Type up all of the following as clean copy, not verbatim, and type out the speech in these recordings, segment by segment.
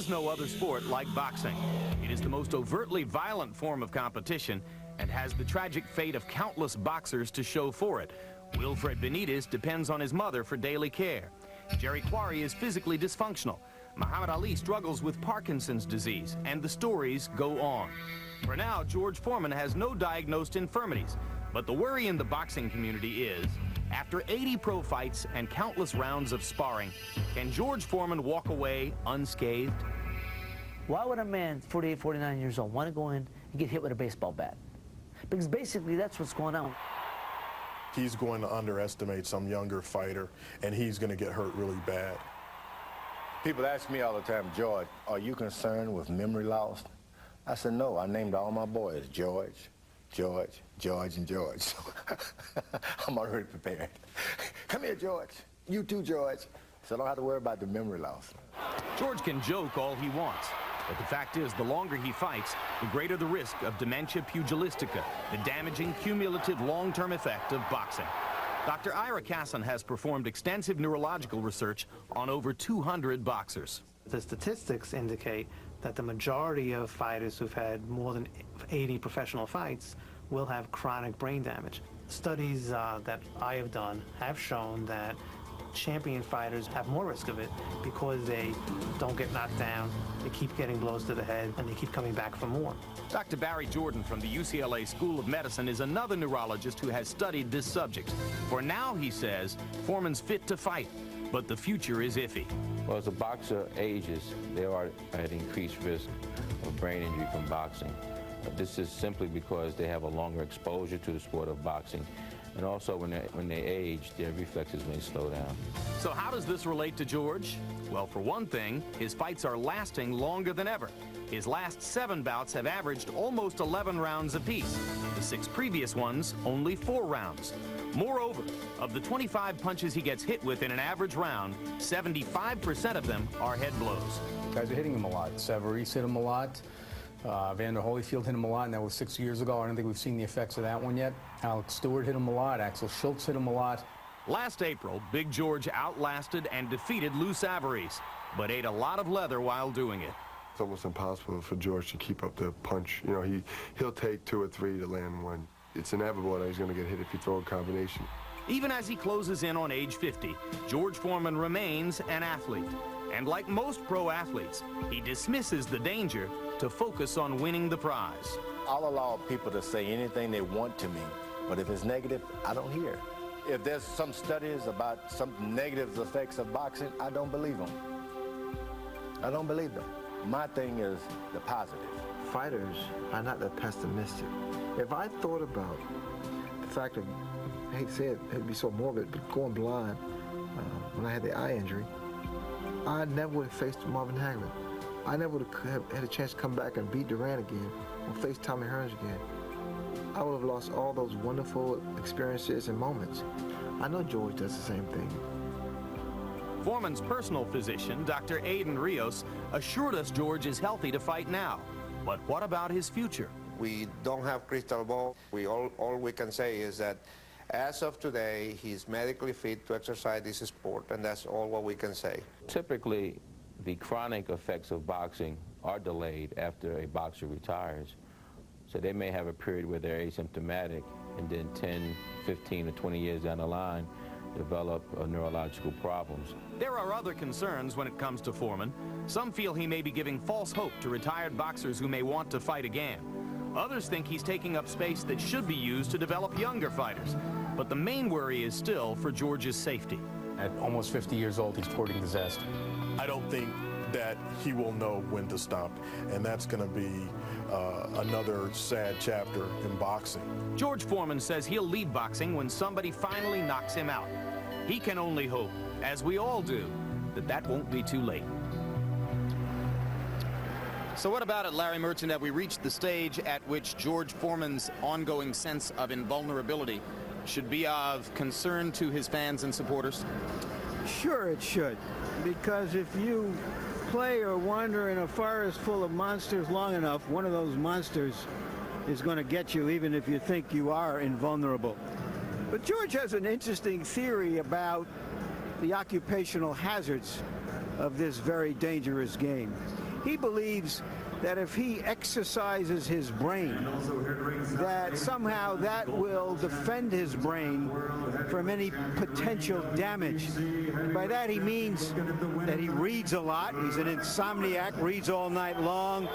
is no other sport like boxing. It is the most overtly violent form of competition and has the tragic fate of countless boxers to show for it. Wilfred Benitez depends on his mother for daily care. Jerry Quarry is physically dysfunctional. Muhammad Ali struggles with Parkinson's disease, and the stories go on. For now, George Foreman has no diagnosed infirmities, but the worry in the boxing community is, after 80 pro fights and countless rounds of sparring, can George Foreman walk away unscathed? Why would a man 48, 49 years old want to go in and get hit with a baseball bat? Because basically that's what's going on. He's going to underestimate some younger fighter, and he's going to get hurt really bad. People ask me all the time, George, are you concerned with memory loss? I said, no, I named all my boys George, George, George, and George. So I'm already prepared. Come here, George. You too, George. So I don't have to worry about the memory loss. George can joke all he wants, but the fact is the longer he fights, the greater the risk of dementia pugilistica, the damaging cumulative long-term effect of boxing. Dr. Ira Kasson has performed extensive neurological research on over 200 boxers. The statistics indicate that the majority of fighters who've had more than 80 professional fights will have chronic brain damage. Studies that I have done have shown that champion fighters have more risk of it because they don't get knocked down, they keep getting blows to the head, and they keep coming back for more. Dr. Barry Jordan from the UCLA School of Medicine is another neurologist who has studied this subject. For now, he says, Foreman's fit to fight, but the future is iffy. Well, as a boxer ages, they are at increased risk of brain injury from boxing. This is simply because they have a longer exposure to the sport of boxing. And also, when they age, their reflexes may slow down. So how does this relate to George? Well, for one thing, his fights are lasting longer than ever. His last 7 bouts have averaged almost 11 rounds apiece. The 6 previous ones, only 4 rounds. Moreover, of the 25 punches he gets hit with in an average round, 75% of them are head blows. Guys are hitting him a lot. Severies hit him a lot. Vander Holyfield hit him a lot, and that was 6 years ago. I don't think we've seen the effects of that one yet. Alex Stewart hit him a lot. Axel Schultz hit him a lot. Last April, Big George outlasted and defeated Lou Savarese, but ate a lot of leather while doing it. It's almost impossible for George to keep up the punch. You know, he'll take 2 or 3 to land one. It's inevitable that he's going to get hit if you throw a combination. Even as he closes in on age 50, George Foreman remains an athlete. And like most pro athletes, he dismisses the danger to focus on winning the prize. I'll allow people to say anything they want to me, but if it's negative, I don't hear. If there's some studies about some negative effects of boxing, I don't believe them. I don't believe them. My thing is the positive. Fighters are not that pessimistic. If I thought about the fact of, I hate to say it, it'd be so morbid, but going blind when I had the eye injury, I never would have faced Marvin Hagler. I never would have had a chance to come back and beat Durant again or face Tommy Hearns again. I would have lost all those wonderful experiences and moments. I know George does the same thing. Foreman's personal physician, Dr. Aiden Rios, assured us George is healthy to fight now. But what about his future? We don't have crystal ball. All we can say is that as of today, he's medically fit to exercise this sport, and that's all what we can say. Typically, the chronic effects of boxing are delayed after a boxer retires. So they may have a period where they're asymptomatic, and then 10, 15, or 20 years down the line, develop neurological problems. There are other concerns when it comes to Foreman. Some feel he may be giving false hope to retired boxers who may want to fight again. Others think he's taking up space that should be used to develop younger fighters. But the main worry is still for George's safety. At almost 50 years old, he's courting disaster. I don't think that he will know when to stop, and that's going to be another sad chapter in boxing. George Foreman says he'll leave boxing when somebody finally knocks him out. He can only hope, as we all do, that that won't be too late. So what about it, Larry Merchant, that we reached the stage at which George Foreman's ongoing sense of invulnerability should be of concern to his fans and supporters? Sure it should, because if you play or wander in a forest full of monsters long enough, one of those monsters is going to get you even if you think you are invulnerable. But George has an interesting theory about the occupational hazards of this very dangerous game. He believes that if he exercises his brain, that somehow that will defend his brain from any potential damage. And by that he means that he reads a lot. He's an insomniac, reads all night long,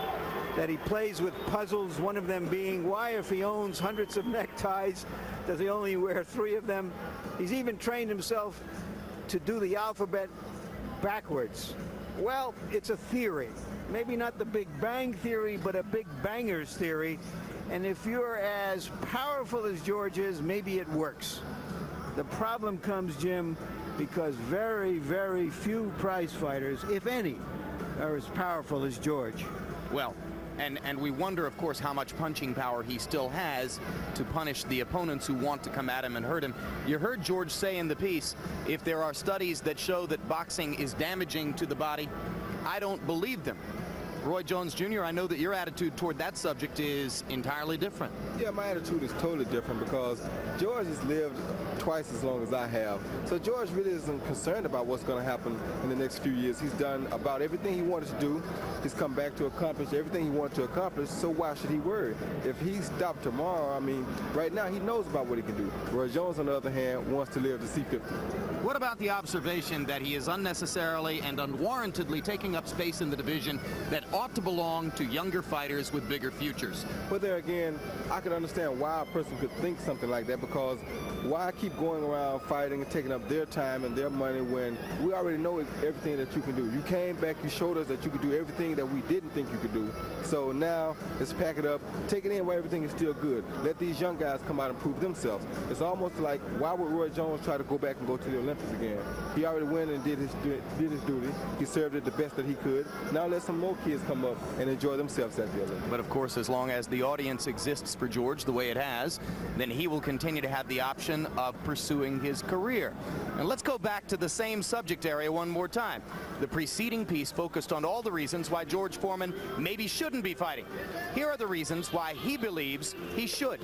that he plays with puzzles, one of them being why, if he owns hundreds of neckties, does he only wear 3 of them? He's even trained himself to do the alphabet backwards. Well, it's a theory. Maybe not the Big Bang theory, but a Big Bangers theory. And if you're as powerful as George is, maybe it works. The problem comes, Jim, because very, very few prize fighters, if any, are as powerful as George. Well, and we wonder, of course, how much punching power he still has to punish the opponents who want to come at him and hurt him. You heard George say in the piece, if there are studies that show that boxing is damaging to the body, I don't believe them. Roy Jones Jr., I know that your attitude toward that subject is entirely different. Yeah, my attitude is totally different because George has lived twice as long as I have. So George really isn't concerned about what's going to happen in the next few years. He's done about everything he wanted to do. He's come back to accomplish everything he wanted to accomplish, so why should he worry? If he stopped tomorrow, I mean, right now he knows about what he can do. Roy Jones, on the other hand, wants to live to see 50. What about the observation that he is unnecessarily and unwarrantedly taking up space in the division that ought to belong to younger fighters with bigger futures? But there again, I can understand why a person could think something like that, because why keep going around fighting and taking up their time and their money when we already know everything that you can do? You came back, you showed us that you could do everything that we didn't think you could do. So now, let's pack it up, take it in where everything is still good. Let these young guys come out and prove themselves. It's almost like, why would Roy Jones try to go back and go to the Olympics again? He already went and did his duty. He served it the best that he could. Now let some more kids come up and enjoy themselves at the Olympics. But of course, as long as the audience exists for George the way it has, then he will continue to have the option of pursuing his career. And let's go back to the same subject area one more time. The preceding piece focused on all the reasons why George Foreman maybe shouldn't be fighting. Here are the reasons why he believes he should.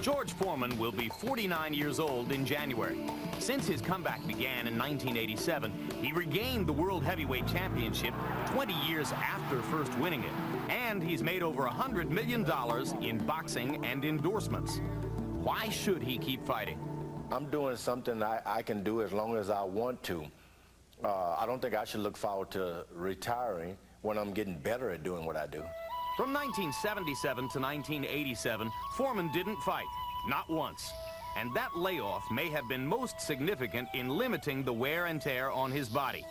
George Foreman will be 49 years old in January. Since his comeback began in 1987, he regained the World Heavyweight Championship 20 years after first winning it. And he's made over $100 million in boxing and endorsements. Why should he keep fighting? I'm doing something I can do as long as I want to. I don't think I should look forward to retiring when I'm getting better at doing what I do. From 1977 to 1987, Foreman didn't fight, not once. And that layoff may have been most significant in limiting the wear and tear on his body.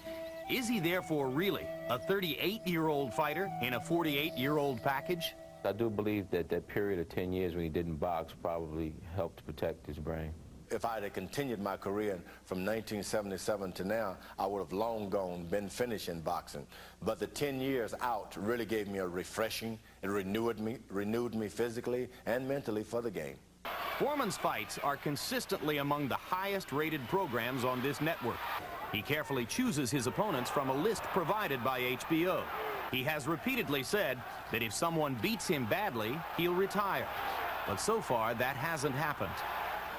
Is he therefore really a 38-year-old fighter in a 48-year-old package? I do believe that that period of 10 years when he didn't box probably helped protect his brain. If I had continued my career from 1977 to now, I would have long gone been finished in boxing. But the 10 years out really gave me a refreshing. It renewed me physically and mentally for the game. Foreman's fights are consistently among the highest-rated programs on this network. He carefully chooses his opponents from a list provided by HBO. He has repeatedly said that if someone beats him badly, he'll retire. But so far, that hasn't happened.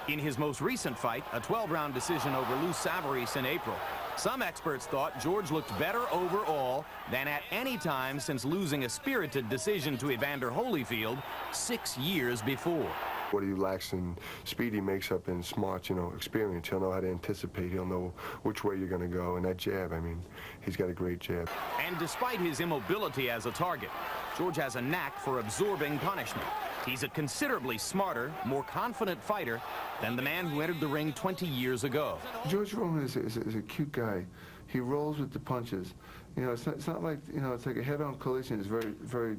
In his most recent fight, a 12-round decision over Lou Savarese in April, some experts thought George looked better overall than at any time since losing a spirited decision to Evander Holyfield 6 years before. What he lacks in speed, he makes up in smart, experience. He'll know how to anticipate. He'll know which way you're going to go. And that jab, I mean, he's got a great jab. And despite his immobility as a target, George has a knack for absorbing punishment. He's a considerably smarter, more confident fighter than the man who entered the ring 20 years ago. George Foreman is a cute guy. He rolls with the punches. It's not like, it's like a head-on collision. It's very,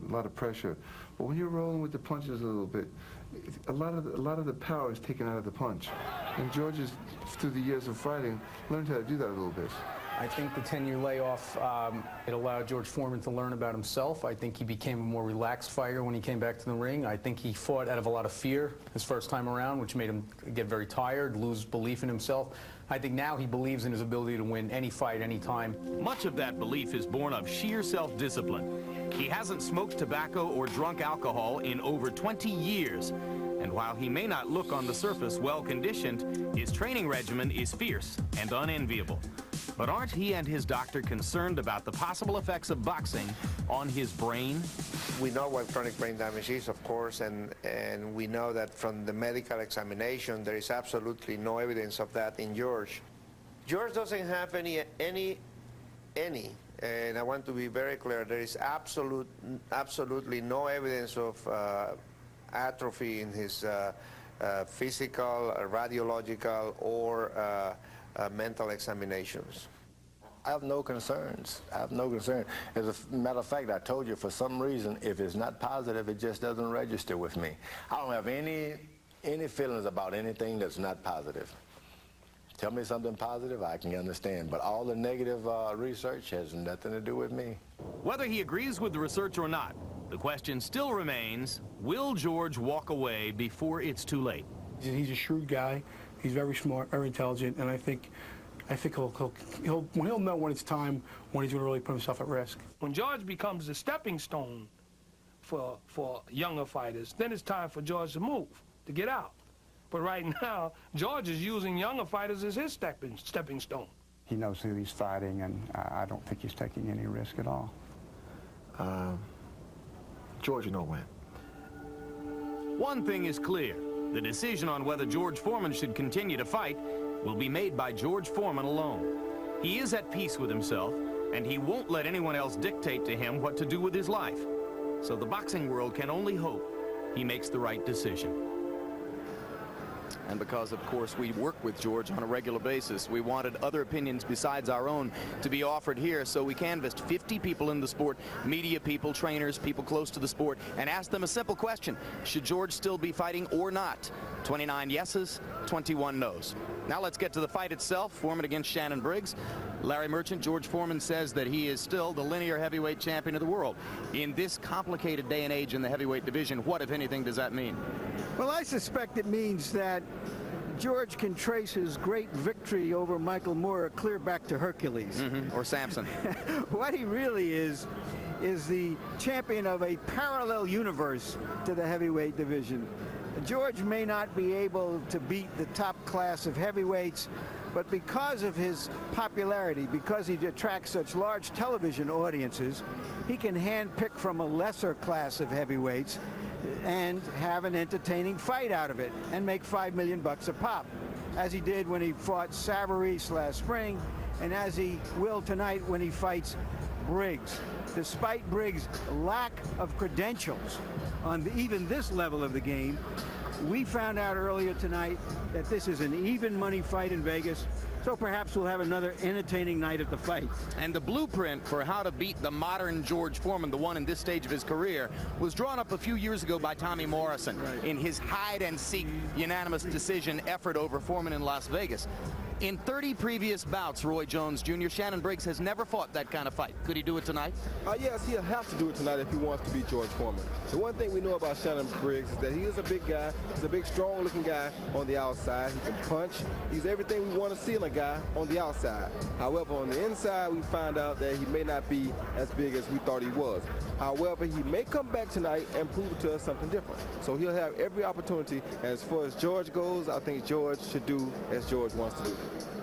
a lot of pressure. But when you're rolling with the punches a little bit, a lot of the power is taken out of the punch. And George has, through the years of fighting, learned how to do that a little bit. I think the 10-year layoff, it allowed George Foreman to learn about himself. I think he became a more relaxed fighter when he came back to the ring. I think he fought out of a lot of fear his first time around, which made him get very tired, lose belief in himself. I think now he believes in his ability to win any fight, any time. Much of that belief is born of sheer self-discipline. He hasn't smoked tobacco or drunk alcohol in over 20 years. And while he may not look on the surface well-conditioned, his training regimen is fierce and unenviable. But aren't he and his doctor concerned about the possible effects of boxing on his brain? We know what chronic brain damage is, of course, and we know that from the medical examination, there is absolutely no evidence of that in George. George doesn't have any, and I want to be very clear, there is absolutely no evidence of atrophy in his physical, radiological, or mental examinations. I have no concerns. I have no concern. As a matter of fact, I told you, for some reason, if it's not positive, it just doesn't register with me. I don't have any feelings about anything that's not positive. Tell me something positive, I can understand. But all the negative research has nothing to do with me. Whether he agrees with the research or not, the question still remains, will George walk away before it's too late? He's a shrewd guy. He's very smart, very intelligent, and I think he'll know when it's time, when he's going to really put himself at risk. When George becomes the stepping stone for younger fighters, then it's time for George to move, to get out. But right now, George is using younger fighters as his stepping stone. He knows who he's fighting, and I don't think he's taking any risk at all. George will win. One thing is clear. The decision on whether George Foreman should continue to fight will be made by George Foreman alone. He is at peace with himself, and he won't let anyone else dictate to him what to do with his life. So the boxing world can only hope he makes the right decision. And because, of course, we work with George on a regular basis, we wanted other opinions besides our own to be offered here. So we canvassed 50 people in the sport, media people, trainers, people close to the sport, and asked them a simple question. Should George still be fighting or not? 29 yeses, 21 no's. Now let's get to the fight itself. Foreman against Shannon Briggs. Larry Merchant, George Foreman says that he is still the linear heavyweight champion of the world. In this complicated day and age in the heavyweight division, what, if anything, does that mean? Well, I suspect it means that George can trace his great victory over Michael Moore clear back to Hercules. Or Samson. What he really is the champion of a parallel universe to the heavyweight division. George may not be able to beat the top class of heavyweights, but because of his popularity, because he attracts such large television audiences, he can handpick from a lesser class of heavyweights and have an entertaining fight out of it and make $5 million a pop, as he did when he fought Savarese last spring, and as he will tonight when he fights Briggs. Despite Briggs' lack of credentials on even this level of the game, we found out earlier tonight that this is an even money fight in Vegas, so perhaps we'll have another entertaining night at the fight. And the blueprint for how to beat the modern George Foreman, the one in this stage of his career, was drawn up a few years ago by Tommy Morrison in his hide-and-seek unanimous decision effort over Foreman in Las Vegas. In 30 previous bouts, Roy Jones Jr., Shannon Briggs has never fought that kind of fight. Could he do it tonight? Yes, he'll have to do it tonight if he wants to beat George Foreman. The one thing we know about Shannon Briggs is that he is a big guy. He's a big, strong-looking guy on the outside. He can punch. He's everything we want to see in a guy on the outside. However, on the inside, we find out that he may not be as big as we thought he was. However, he may come back tonight and prove to us something different. So he'll have every opportunity. As far as George goes, I think George should do as George wants to do.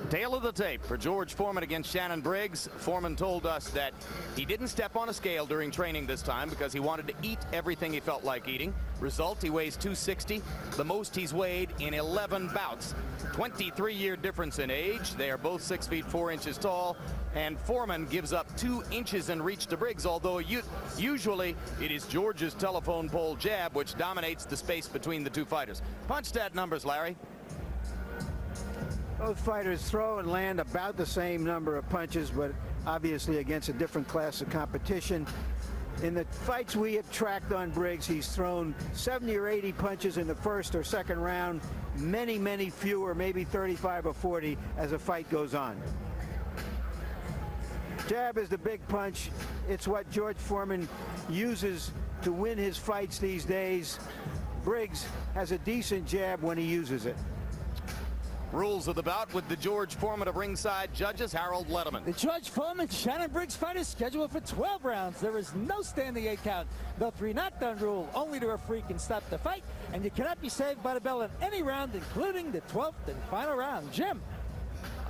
Tail of the tape for George Foreman against Shannon Briggs. Foreman told us that he didn't step on a scale during training this time because he wanted to eat everything he felt like eating. Result, he weighs 260, the most he's weighed in 11 bouts. 23-year difference in age. They are both 6 feet 4 inches tall, and Foreman gives up 2 inches in reach to Briggs, although usually it is George's telephone pole jab which dominates the space between the two fighters. Punch stat numbers, Larry. Both fighters throw and land about the same number of punches, but obviously against a different class of competition. In the fights we have tracked on Briggs, he's thrown 70 or 80 punches in the first or second round, many, many fewer, maybe 35 or 40 as the fight goes on. Jab is the big punch. It's what George Foreman uses to win his fights these days. Briggs has a decent jab when he uses it. Rules of the bout with the George Foreman of ringside judges, Harold Letterman. The George Foreman Shannon Briggs fight is scheduled for 12 rounds. There is no standing 8 count. The 3 knockdown rule. Only the referee can stop the fight, and you cannot be saved by the bell in any round, including the 12th and final round. Jim.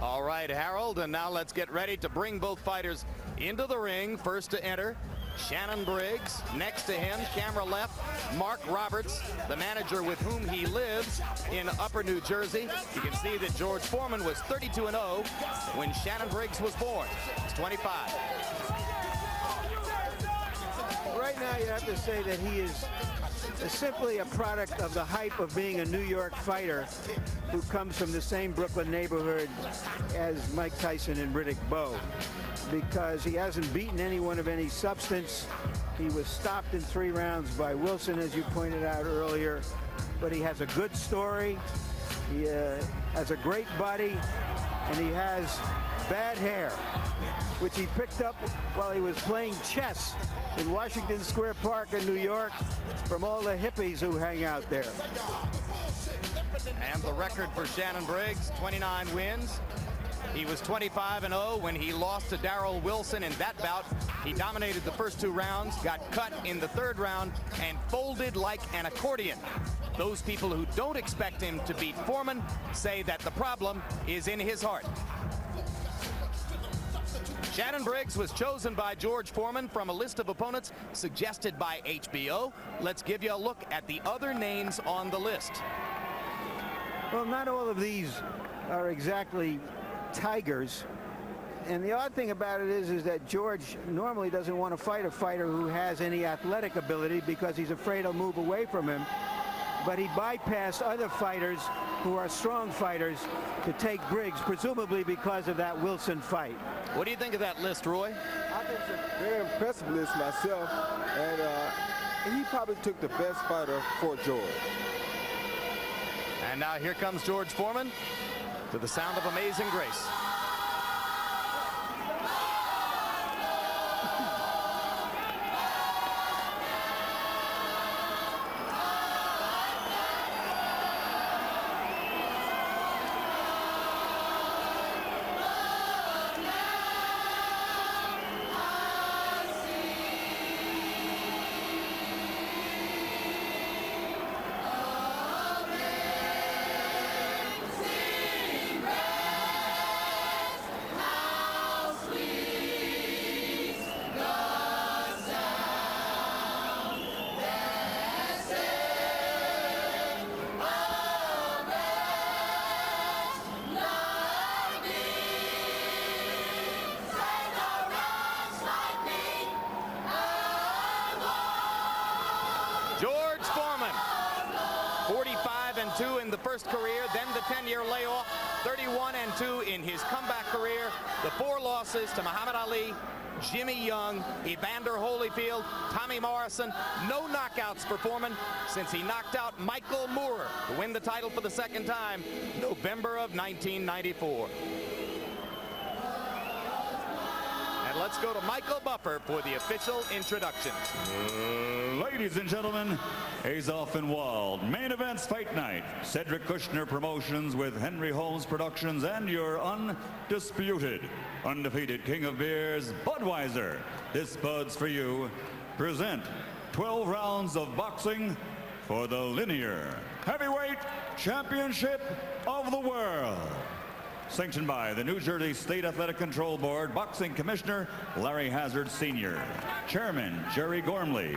All right, Harold, and now let's get ready to bring both fighters into the ring. First to enter, Shannon Briggs. Next to him, camera left, Mark Roberts, the manager with whom he lives in Upper New Jersey. You can see that George Foreman was 32-0 when Shannon Briggs was born. He's 25. Right now, you have to say that he is simply a product of the hype of being a New York fighter who comes from the same Brooklyn neighborhood as Mike Tyson and Riddick Bowe, because he hasn't beaten anyone of any substance. He was stopped in 3 rounds by Wilson, as you pointed out earlier, but he has a good story. He has a great body, and he has bad hair, which he picked up while he was playing chess in Washington Square Park in New York from all the hippies who hang out there. And the record for Shannon Briggs, 29 wins. He was 25-0 when he lost to Darrell Wilson in that bout. He dominated the first 2 rounds, got cut in the 3rd round, and folded like an accordion. Those people who don't expect him to beat Foreman say that the problem is in his heart. Shannon Briggs was chosen by George Foreman from a list of opponents suggested by HBO. Let's give you a look at the other names on the list. Well, not all of these are exactly tigers. And the odd thing about it is that George normally doesn't want to fight a fighter who has any athletic ability because he's afraid he'll move away from him. But he bypassed other fighters who are strong fighters to take Briggs, presumably because of that Wilson fight. What do you think of that list, Roy? I think it's a very impressive list myself, and he probably took the best fighter for George. And now here comes George Foreman to the sound of Amazing Grace. George Foreman, 45-2 in the first career, then the 10-year layoff, 31-2 in his comeback career. The 4 losses to Muhammad Ali, Jimmy Young, Evander Holyfield, Tommy Morrison. No knockouts for Foreman since he knocked out Michael Moore to win the title for the 2nd time, November of 1994. And let's go to Michael Buffer for the official introductions. Ladies and gentlemen, Azoff and Wald, Main Events Fight Night. Cedric Kushner Promotions with Henry Holmes Productions and your undisputed, undefeated king of beers, Budweiser. This Bud's for you. Present 12 rounds of boxing for the Lineal Heavyweight Championship of the World. Sanctioned by the New Jersey State Athletic Control Board, Boxing Commissioner Larry Hazard Sr., Chairman Jerry Gormley,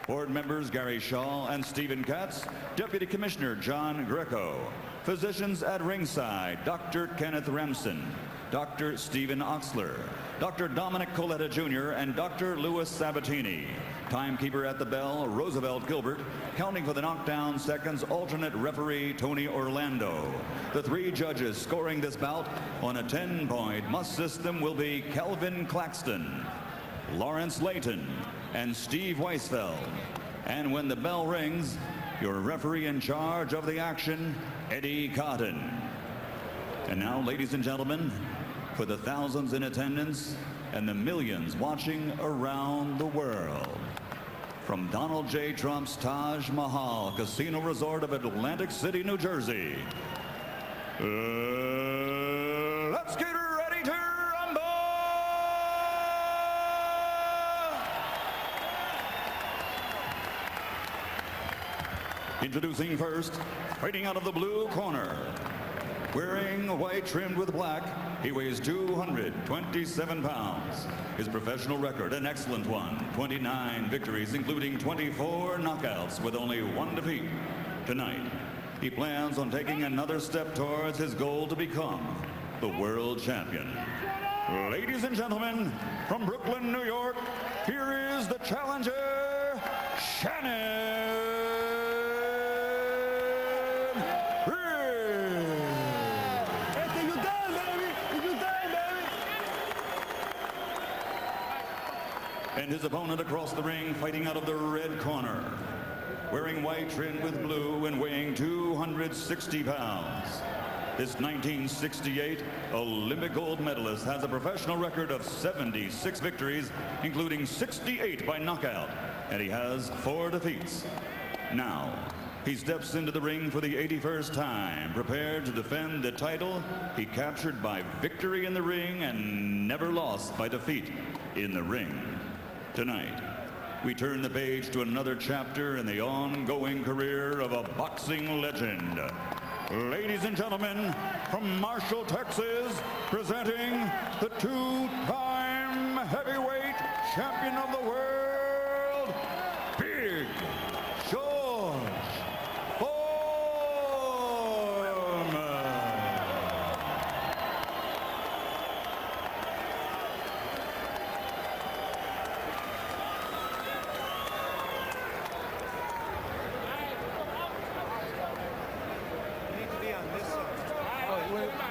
Board members Gary Shaw and Stephen Katz, Deputy Commissioner John Greco, physicians at ringside, Dr. Kenneth Remsen, Dr. Stephen Oxler, Dr. Dominic Coletta Jr., and Dr. Louis Sabatini. Timekeeper at the bell, Roosevelt Gilbert. Counting for the knockdown seconds, alternate referee Tony Orlando. The 3 judges scoring this bout on a 10-point must system will be Kelvin Claxton, Lawrence Layton, and Steve Weisfeld. And when the bell rings, your referee in charge of the action, Eddie Cotton. And now, ladies and gentlemen, for the thousands in attendance and the millions watching around the world, from Donald J. Trump's Taj Mahal Casino Resort of Atlantic City, New Jersey. Let's get ready to rumble! Introducing first, fighting out of the blue corner. Wearing white trimmed with black, he weighs 227 pounds. His professional record, an excellent one. 29 victories, including 24 knockouts with only 1 defeat. Tonight, he plans on taking another step towards his goal to become the world champion. Ladies and gentlemen, from Brooklyn, New York, here is the challenger, Shannon Briggs. And his opponent across the ring, fighting out of the red corner, wearing white trimmed with blue and weighing 260 pounds. This 1968 Olympic gold medalist has a professional record of 76 victories, including 68 by knockout, and he has 4 defeats. Now, he steps into the ring for the 81st time, prepared to defend the title he captured by victory in the ring and never lost by defeat in the ring. Tonight, we turn the page to another chapter in the ongoing career of a boxing legend. Ladies and gentlemen, from Marshall, Texas, presenting the 2-time heavyweight champion of the world, Big George Foreman.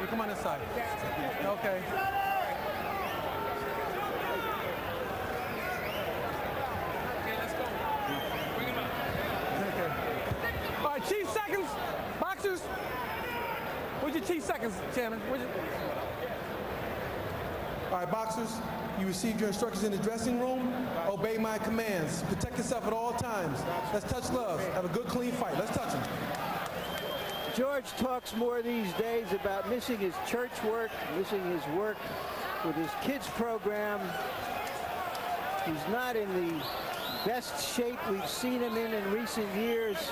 You come on this side. Okay. All right, chief seconds. Boxers. Where's your chief seconds, Chairman? All right, boxers, you received your instructions in the dressing room. Obey my commands. Protect yourself at all times. Let's touch gloves. Have a good, clean fight. Let's touch them. George talks more these days about missing his church work, missing his work with his kids program. He's not in the best shape we've seen him in recent years.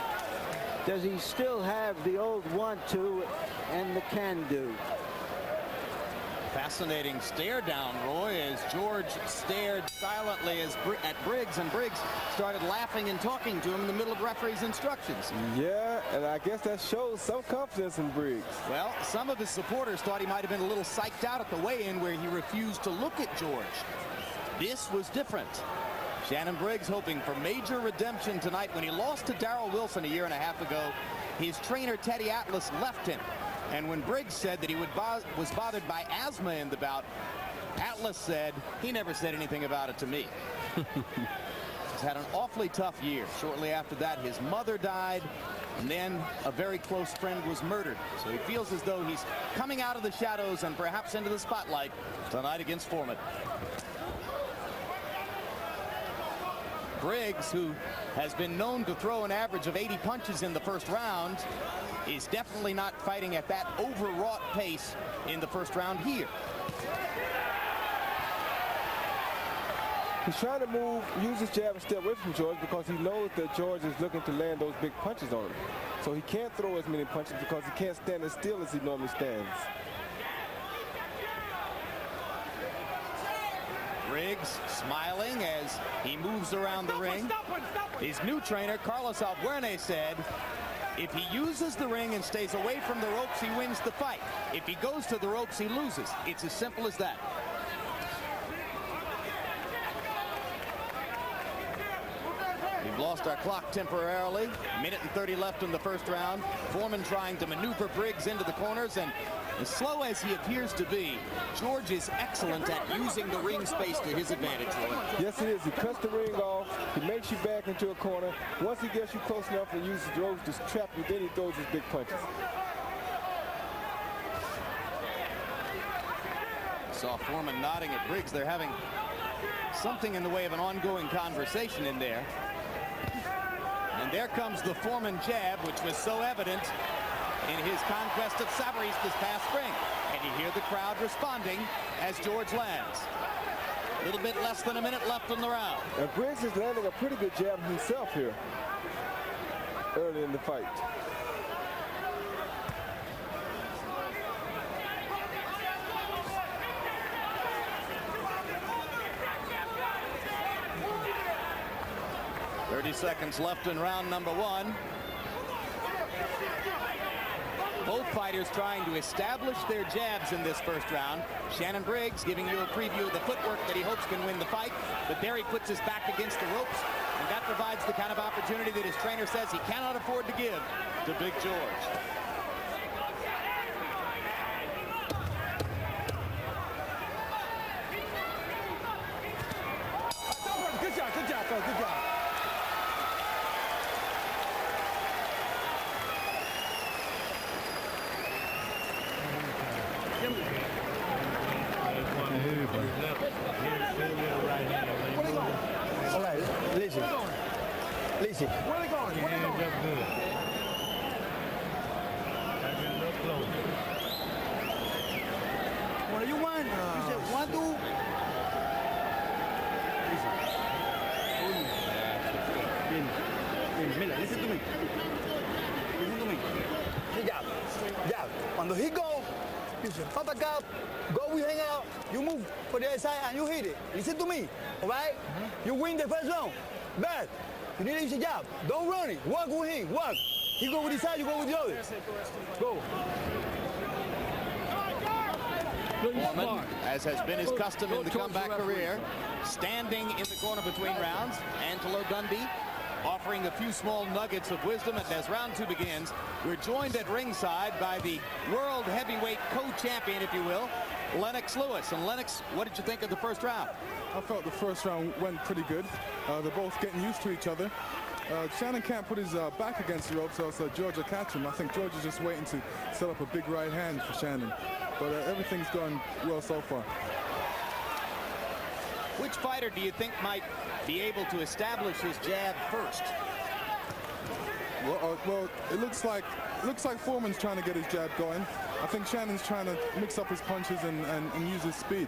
Does he still have the old want to and the can do? Fascinating stare down, Roy, as George stared silently at Briggs, and Briggs started laughing and talking to him in the middle of referee's instructions. Yeah, and I guess that shows some confidence in Briggs. Well, some of his supporters thought he might have been a little psyched out at the weigh-in where he refused to look at George. This was different. Shannon Briggs hoping for major redemption tonight. When he lost to Darrell Wilson a year and a half ago, his trainer Teddy Atlas left him. And when Briggs said that he was bothered by asthma in the bout, Atlas said he never said anything about it to me. He's had an awfully tough year. Shortly after that, his mother died, and then a very close friend was murdered. So he feels as though he's coming out of the shadows and perhaps into the spotlight tonight against Foreman. Briggs, who has been known to throw an average of 80 punches in the first round, is definitely not fighting at that overwrought pace in the first round here. He's trying to use his jab and step away from George because he knows that George is looking to land those big punches on him. So he can't throw as many punches because he can't stand as still as he normally stands. Briggs smiling as he moves around the ring. His new trainer, Carlos Albuerne, said, if he uses the ring and stays away from the ropes, he wins the fight. If he goes to the ropes, he loses. It's as simple as that. We've lost our clock temporarily. Minute and 30 left in the first round. Foreman trying to maneuver Briggs into the corners, and as slow as he appears to be, George is excellent at using the ring space to his advantage, Roy. Yes, it is. He cuts the ring off. He makes you back into a corner. Once he gets you close enough and uses the ropes to trap you, then he throws his big punches. Saw Foreman nodding at Briggs. They're having something in the way of an ongoing conversation in there. And there comes the Foreman jab, which was so evident in his conquest of Savarese this past spring. And you hear the crowd responding as George lands. A little bit less than a minute left in the round. And Briggs is landing a pretty good jab himself here early in the fight. Seconds left in round number one. Both fighters trying to establish their jabs in this first round. Shannon Briggs giving you a preview of the footwork that he hopes can win the fight. But there he puts his back against the ropes, and that provides the kind of opportunity that his trainer says he cannot afford to give to Big George. Good job, good job, good job. All right, listen. Listen. Where are they going? Where are they going? What do you want? You said 1, 2. Mira, listen to me. Listen to me. Jab. Jab. Cuando he go, you say, pop back up, go, we hang out, you move for the other side and you hit it. Listen to me, all right? You win the first round. Bad. You need to use a jab. Don't run it. Work with him. Work. He go with the side, you go with the other. Go. Foreman, as has been his custom in the comeback career, standing in the corner between rounds. Angelo Dundee offering a few small nuggets of wisdom. And as round two begins, we're joined at ringside by the world heavyweight co-champion, if you will, Lennox Lewis. And Lennox, what did you think of the first round? I felt the first round went pretty good. They're both getting used to each other. Shannon can't put his back against the ropes, so George will catch him. I think George is just waiting to set up a big right hand for Shannon. But everything's going well so far. Which fighter do you think might be able to establish his jab first? Well, it looks like Foreman's trying to get his jab going. I think Shannon's trying to mix up his punches and use his speed.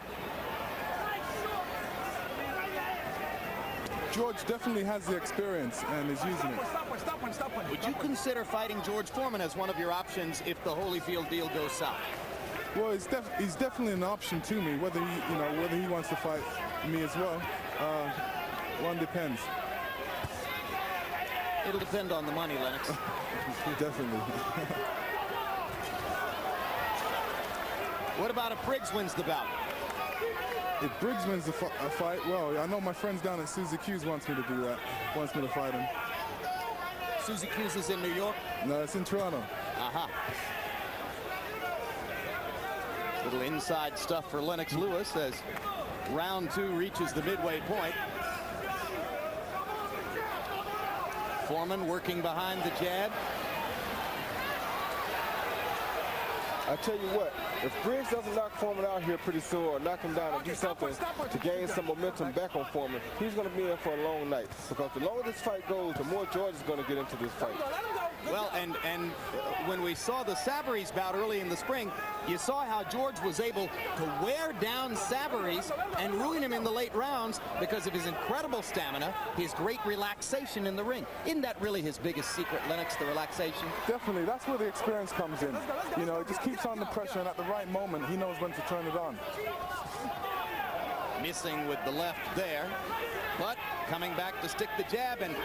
George definitely has the experience and is using it. Would you consider fighting George Foreman as one of your options if the Holyfield deal goes south? Well, he's definitely an option to me. Whether he wants to fight me as well, one depends. It'll depend on the money, Lennox. Definitely. What about if Briggs wins the bout? If Briggs wins the fight, well, I know my friends down at Susie Q's wants me to do that. Wants me to fight him. Susie Q's is in New York? No, it's in Toronto. Aha. Little inside stuff for Lennox Lewis as round two reaches the midway point. Foreman working behind the jab. I tell you what, if Briggs doesn't knock Foreman out here pretty soon or knock him down and do something to gain some momentum back on Foreman, he's going to be in for a long night. Because the longer this fight goes, the more George is going to get into this fight. Well, and when we saw the Savarese bout early in the spring, you saw how George was able to wear down Savarese and ruin him in the late rounds because of his incredible stamina, his great relaxation in the ring. Isn't that really his biggest secret, Lennox, the relaxation? Definitely. That's where the experience comes in. You know, it just keeps on the pressure, and at the right moment, he knows when to turn it on. Missing with the left there, but coming back to stick the jab. And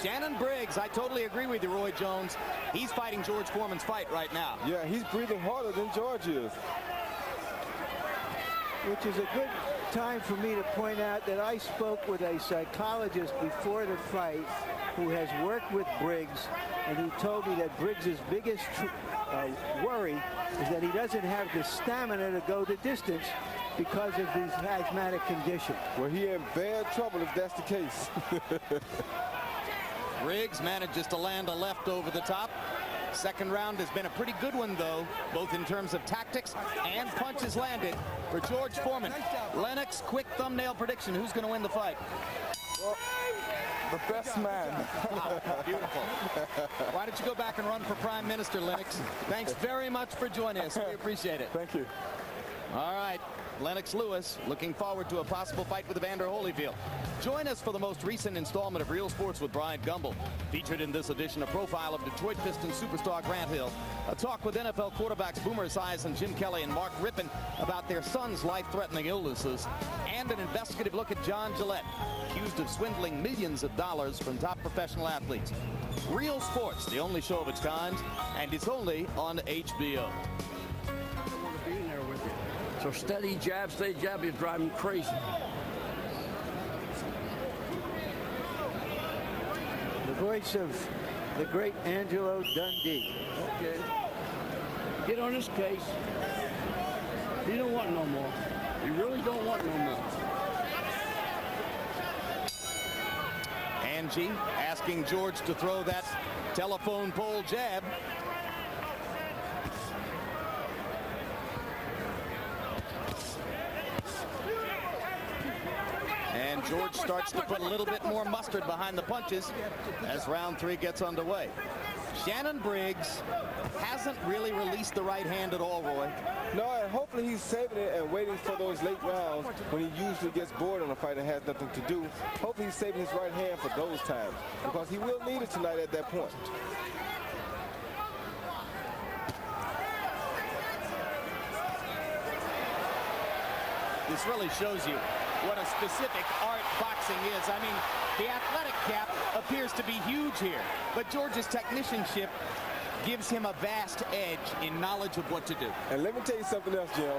Shannon Briggs, I totally agree with you, Roy Jones. He's fighting George Foreman's fight right now. Yeah, he's breathing harder than George is. Which is a good time for me to point out that I spoke with a psychologist before the fight who has worked with Briggs, and he told me that Briggs' biggest worry is that he doesn't have the stamina to go the distance because of his asthmatic condition. Well, he in bad trouble if that's the case. Briggs manages to land a left over the top. Second round has been a pretty good one, though, both in terms of tactics and punches landed for George Foreman. Lennox, quick thumbnail prediction. Who's going to win the fight? Well, The best man. Beautiful. Why don't you go back and run for Prime Minister, Lennox? Thanks very much for joining us. We appreciate it. Thank you. All right. Lennox Lewis looking forward to a possible fight with Evander Holyfield. Join us for the most recent installment of Real Sports with Brian Gumbel. Featured in this edition, a profile of Detroit Pistons superstar Grant Hill, a talk with NFL quarterbacks Boomer Esiason, Jim Kelly, and Mark Rippon about their son's life-threatening illnesses, and an investigative look at John Gillette, accused of swindling millions of dollars from top professional athletes. Real Sports, the only show of its kind, and it's only on HBO. So steady jab, you drive him crazy. The voice of the great Angelo Dundee. Okay. Get on his case. You don't want no more. You really don't want no more. Angie asking George to throw that telephone pole jab. And George starts to put a little bit more mustard behind the punches as round 3 gets underway. Shannon Briggs hasn't really released the right hand at all, Roy. No, and hopefully he's saving it and waiting for those late rounds when he usually gets bored on a fight and has nothing to do. Hopefully he's saving his right hand for those times because he will need it tonight at that point. This really shows you what a specific art boxing is. I mean, the athletic gap appears to be huge here, but George's technicianship gives him a vast edge in knowledge of what to do. And let me tell you something else, Jim.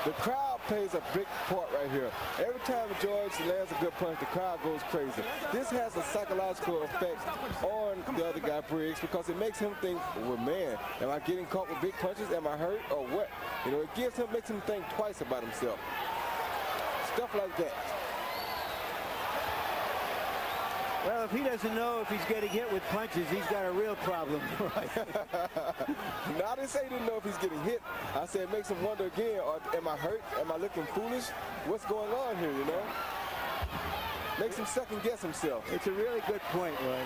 The crowd plays a big part right here. Every time George lands a good punch, the crowd goes crazy. This has a psychological effect on the other guy, Briggs, because it makes him think, well, man, am I getting caught with big punches? Am I hurt or what? You know, it makes him think twice about himself. Stuff like that. Well, if he doesn't know if he's getting hit with punches, he's got a real problem. Right. No, I didn't say he didn't know if he's getting hit. I said it makes him wonder again, am I hurt? Am I looking foolish? What's going on here, you know? Makes him second guess himself. It's a really good point, Roy.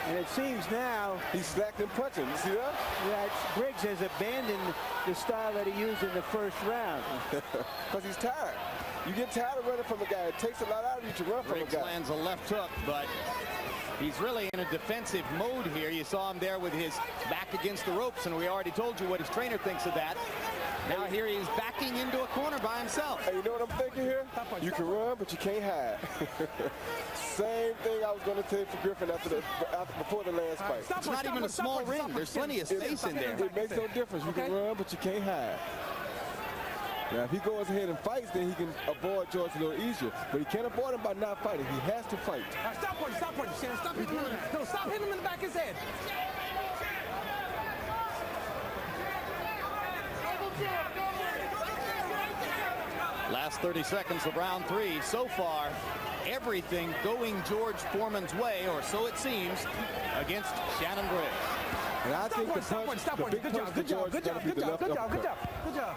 And it seems now... He's slacked and punching. You see that? Yeah, Briggs has abandoned the style that he used in the first round. Because he's tired. You get tired of running from a guy. It takes a lot out of you to run from a Briggs guy. lands a left hook, but he's really in a defensive mode here. You saw him there with his back against the ropes, and we already told you what his trainer thinks of that. Now here he is backing into a corner by himself. Hey, you know what I'm thinking here? You can run, but you can't hide. Same thing I was going to tell you for Griffin before the last fight. It's not even a small ring. There's plenty of space in there. It makes no difference. You can run, but you can't hide. Now, if he goes ahead and fights, then he can avoid George a little easier. But he can't avoid him by not fighting. He has to fight. Stop punching, Shannon. Stop hitting him. No, stop hitting him in the back of his head. Last 30 seconds of round 3. So far, everything going George Foreman's way, or so it seems, against Shannon Briggs. And I think the big punch to George is going to be the left uppercut. Good job.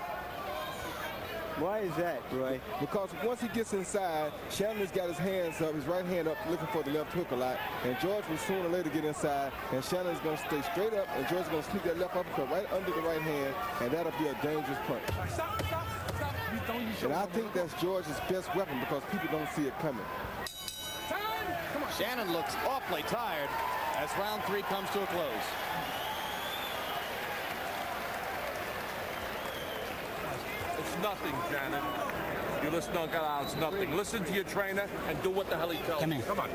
Why is that, Roy? Because once he gets inside, Shannon's got his hands up, his right hand up, looking for the left hook a lot. And George will sooner or later get inside, and Shannon's going to stay straight up, and George's going to sneak that left uppercut right under the right hand, and that'll be a dangerous punch. Stop. And I think that's George's best weapon because people don't see it coming. Shannon looks awfully tired as round 3 comes to a close. It's nothing, Shannon. You listen to Uncle it's nothing. Listen to your trainer and do what the hell he tells you. Come on.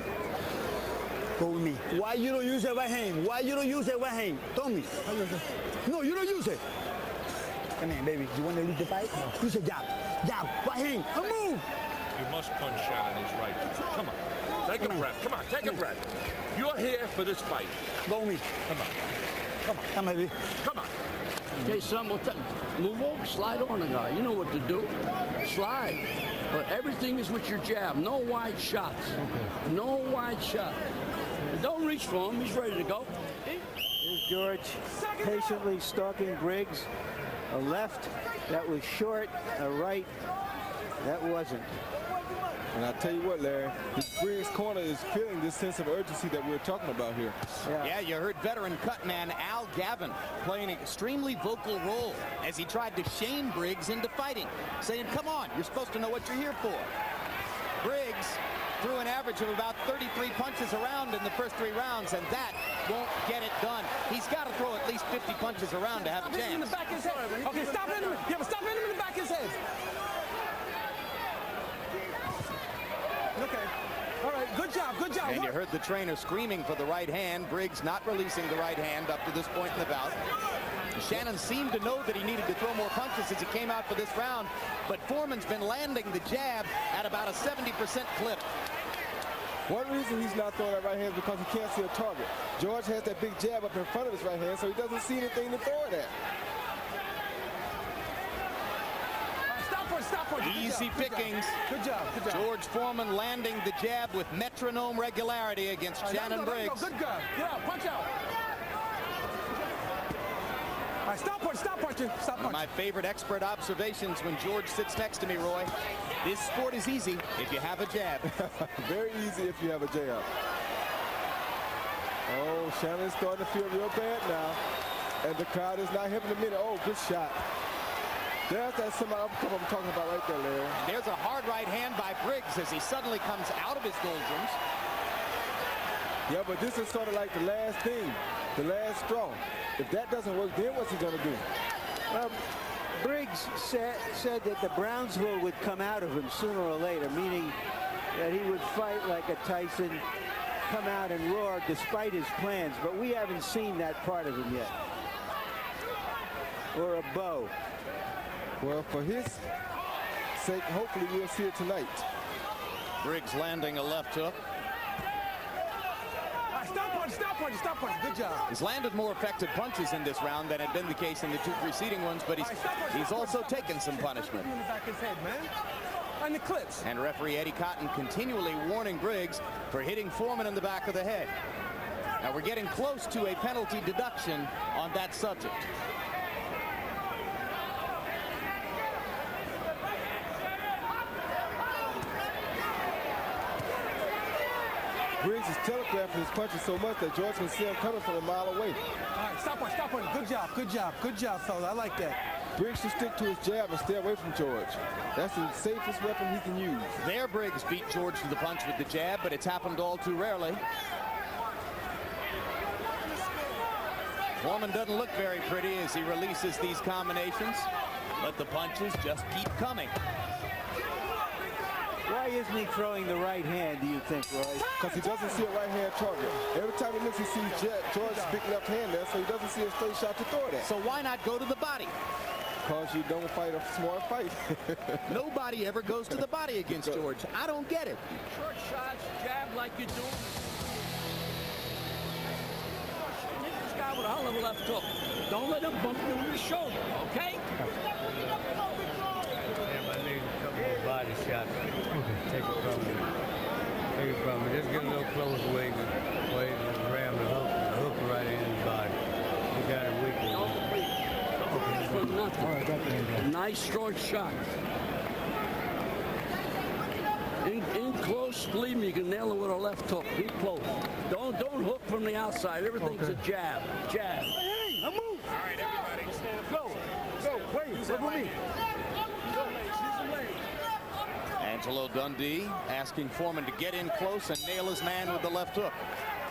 Go with me. Why you don't use that right hand? Why you don't use that right hand? Tell me. No, you don't use it. Come here, baby. You want to leave the fight? No. Use a jab. Jab. Right hand. Come move. You must punch Shannon. He's right. Come on. Take a breath. Come on. Take a breath. You're here for this fight. Go with me. Come on. Come on, baby. Come on. Okay, son, move over, slide on the guy. You know what to do. Slide. But everything is with your jab. No wide shots. Okay. No wide shots. Don't reach for him. He's ready to go. Here's George patiently stalking Briggs. A left that was short, a right that wasn't. And I tell you what, Larry, this Briggs corner is feeling this sense of urgency that we're talking about here. Yeah, you heard veteran cutman Al Gavin playing an extremely vocal role as he tried to shame Briggs into fighting, saying, come on, you're supposed to know what you're here for. Briggs threw an average of about 33 punches around in the first 3 rounds, and that won't get it done. He's got to throw at least 50 punches around to have a chance. In the back of his head. Okay, stop hitting him. Yeah, but stop hitting him in the back of his head. Okay. All right, good job, good job. And you heard the trainer screaming for the right hand. Briggs not releasing the right hand up to this point in the bout. Shannon seemed to know that he needed to throw more punches as he came out for this round, but Foreman's been landing the jab at about a 70% clip. One reason he's not throwing that right hand is because he can't see a target. George has that big jab up in front of his right hand, so he doesn't see anything to throw it at. Stop for it. Easy pickings. Good job. George Foreman landing the jab with metronome regularity against Shannon Briggs. Good job. Get out, punch out. All right, stop punching. Stop One of my favorite expert observations when George sits next to me, Roy. This sport is easy if you have a jab. Very easy if you have a jab. Oh, Shannon's starting to feel real bad now. And the crowd is not having a minute. Oh, good shot. There's that semi-uppercut I'm talking about right there, Larry. There's a hard right hand by Briggs as he suddenly comes out of his doldrums. Yeah, but this is sort of like the last thing, the last straw. If that doesn't work, then what's he going to do? Briggs said that the Brownsville would come out of him sooner or later, meaning that he would fight like a Tyson, come out and roar despite his plans, but we haven't seen that part of him yet. Or a Bo. Well, for his sake, hopefully we'll see it tonight. Briggs landing a left hook. Stop punch. Good job. He's landed more effective punches in this round than had been the case in the 2 preceding ones, but he's also taken some punishment. In the back of his head, man. And the clips. And referee Eddie Cotton continually warning Briggs for hitting Foreman in the back of the head. Now we're getting close to a penalty deduction on that subject. Briggs is telegraphing his punches so much that George can see him coming from a mile away. All right, stop punch. Good job, fellas. I like that. Briggs should stick to his jab and stay away from George. That's the safest weapon he can use. There, Briggs beat George to the punch with the jab, but it's happened all too rarely. Foreman doesn't look very pretty as he releases these combinations, but the punches just keep coming. Why isn't he throwing the right hand, do you think, Roy? Because he doesn't see a right-hand target. Every time he looks, he sees George's big left hand there, so he doesn't see a straight shot to throw it at. So why not go to the body? Because you don't fight a smart fight. Nobody ever goes to the body against George. I don't get it. Short shots, jab like you do. Hit this guy with a hell of a left hook. Don't let him bump you in the shoulder, okay? Body shot. Take it from me. Just get a little close wait and ram the hook right in his body. You got it weak. Nice strong shot. In close, believe me, you can nail it with a left hook. Be close. Don't hook from the outside. Everything's a jab. Hey, I move. All right, everybody, stand up. Go. Wait, with me. Angelo Dundee asking Foreman to get in close and nail his man with the left hook.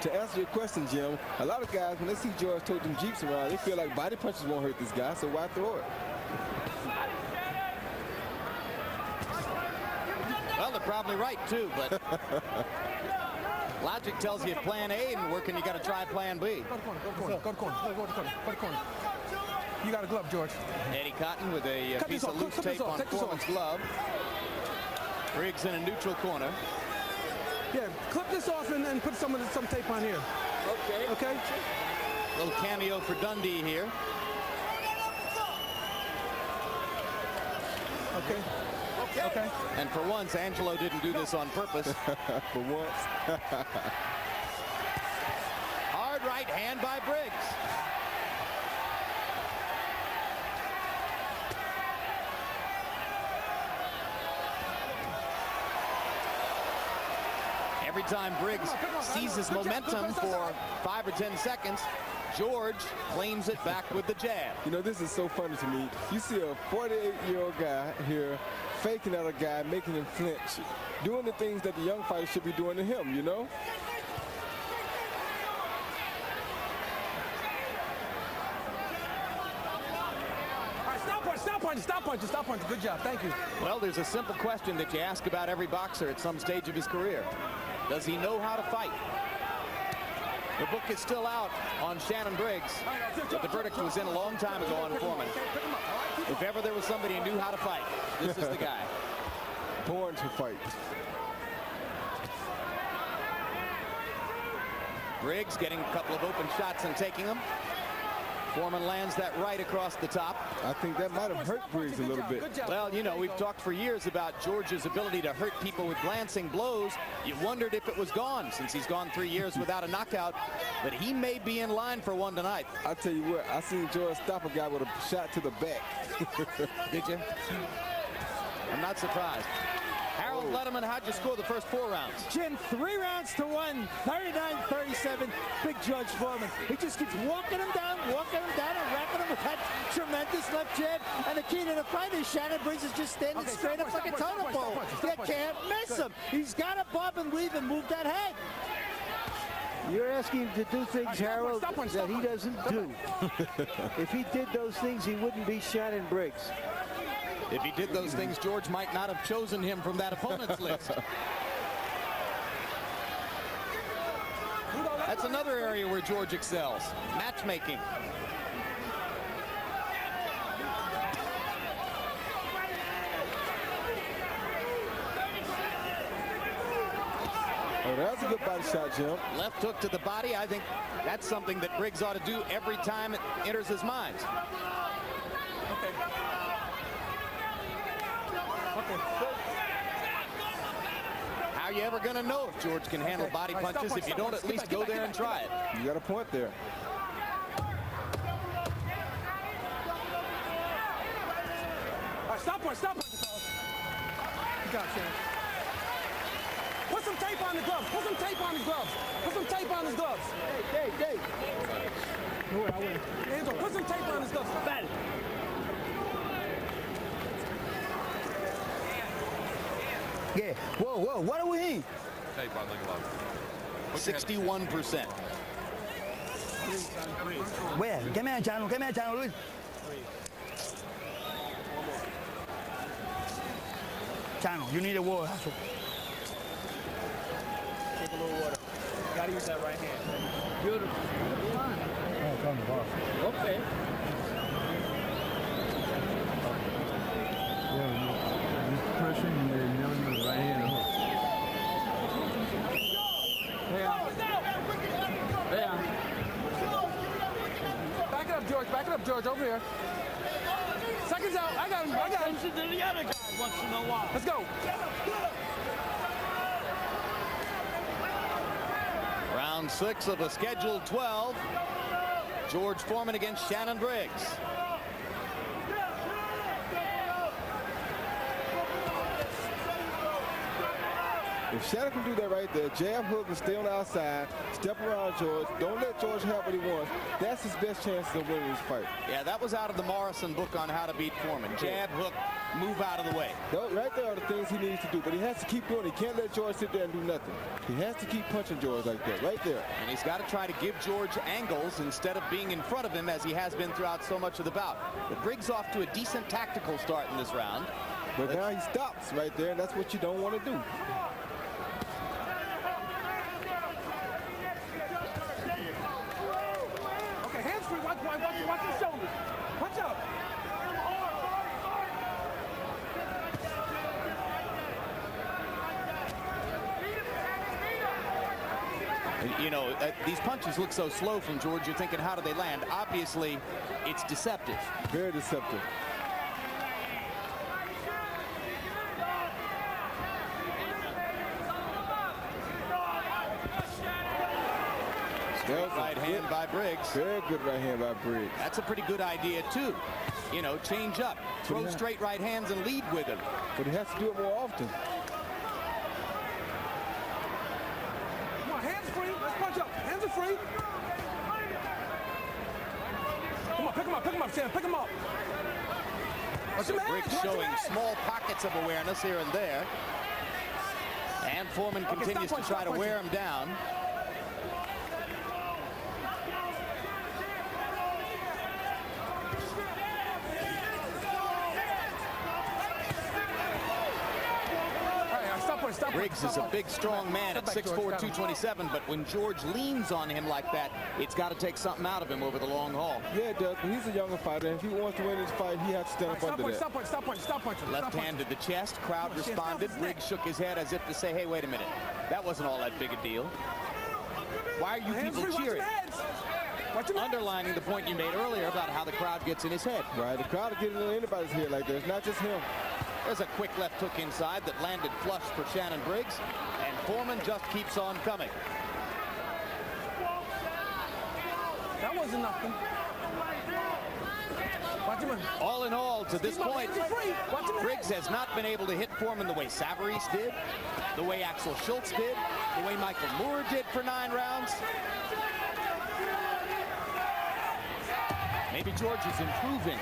To answer your question, Jim, a lot of guys, when they see George tote them Jeeps around, they feel like body punches won't hurt this guy, so why throw it? Well, they're probably right, too, but logic tells you if plan A isn't working, you got to try plan B. Go to corner. You got a glove, George. Eddie Cotton with a piece of loose tape on Foreman's glove. Briggs in a neutral corner. Yeah, clip this off and then put some tape on here. Okay. Little cameo for Dundee here. Okay. And for once, Angelo didn't do this on purpose. For once. Hard right hand by Briggs. Every time Briggs seizes momentum for 5 or 10 seconds, George claims it back with the jab. You know, this is so funny to me. You see a 48-year-old guy here faking out a guy, making him flinch, doing the things that the young fighter should be doing to him, you know? Stop punching. Good job. Thank you. Well, there's a simple question that you ask about every boxer at some stage of his career. Does he know how to fight? The book is still out on Shannon Briggs, but the verdict was in a long time ago on Foreman. If ever there was somebody who knew how to fight, this is the guy. Born to fight. Briggs getting a couple of open shots and taking them. Foreman lands that right across the top. I think that might have hurt Briggs a little bit. Well, you know, we've talked for years about George's ability to hurt people with glancing blows. You wondered if it was gone since he's gone 3 years without a knockout, but he may be in line for one tonight. I tell you what, I seen George stop a guy with a shot to the back. Did you? I'm not surprised. Harold Letterman, how'd you score the first 4 rounds? Jim, 3 rounds to 1, 39-37, big George Foreman. He just keeps walking him down, and wrapping him with that tremendous left jab. And the key to the fight is Shannon Briggs is just standing straight up like a totem pole. You can't miss him. He's got to bob and weave and move that head. You're asking him to do things, Harold, that he doesn't do. If he did those things, he wouldn't be Shannon Briggs. If he did those things, George might not have chosen him from that opponent's list. That's another area where George excels, matchmaking. Oh, that's a good body shot, Jim. Left hook to the body. I think that's something that Briggs ought to do every time it enters his mind. How are you ever going to know if George can handle body punches if you don't at least go there and try it? You got a point there. Stop punch. Good job, Shannon. Put some tape on the gloves. Put some tape on his gloves. Hey. Put some tape on his gloves. Bad. Yeah. Whoa. What are we in? Tape on the glove. 61%. Where? Come here, Channel, Luis. Channel, you need a water. Take a little water. Gotta use that right hand. Beautiful. Oh, come on. Okay. Pressure, you need the right hand hook. Yeah. Back it up, George, over here. Seconds out. I got him. To the other guy once in a while. Let's go. Round 6 of a scheduled 12. George Foreman against Shannon Briggs. If Shannon can do that right there, jab, hook, and stay on the outside, step around George, don't let George have what he wants, that's his best chance of winning this fight. Yeah, that was out of the Morrison book on how to beat Foreman. Jab, hook, move out of the way. Right there are the things he needs to do, but he has to keep doing it. He can't let George sit there and do nothing. He has to keep punching George like that, right there. And he's got to try to give George angles instead of being in front of him as he has been throughout so much of the bout. But Briggs off to a decent tactical start in this round. But now he stops right there, and that's what you don't want to do. Okay, hands free. Watch your shoulders. Punch out. You know, these punches look so slow from George. You're thinking, how do they land? Obviously, it's deceptive. Very deceptive. Right hand by Briggs. Very good right hand by Briggs. That's a pretty good idea, too. You know, change up. Throw straight right hands and lead with him. But he has to do it more often. free. Come on, pick him up, Shannon, pick him up. Watch So him Briggs watch him showing hands. small pockets of awareness here and there. And Foreman continues to try to wear him down. Briggs is a big, strong man at 6'4", 227, but when George leans on him like that, it's got to take something out of him over the long haul. Yeah, it does. But he's a younger fighter, and if he wants to win this fight, he has to stand up under that. Stop punching. Left hand to the chest. Crowd responded. Briggs shook his head as if to say, hey, wait a minute. That wasn't all that big a deal. Why are you people cheering? Underlining the point you made earlier about how the crowd gets in his head. Right, the crowd is getting in anybody's head like that. It's not just him. There's a quick left hook inside that landed flush for Shannon Briggs, and Foreman just keeps on coming. That wasn't nothing. Watch him. All in all, to this point, Briggs has not been able to hit Foreman the way Savarese did, the way Axel Schultz did, the way Michael Moore did for 9 rounds. Maybe George is improving.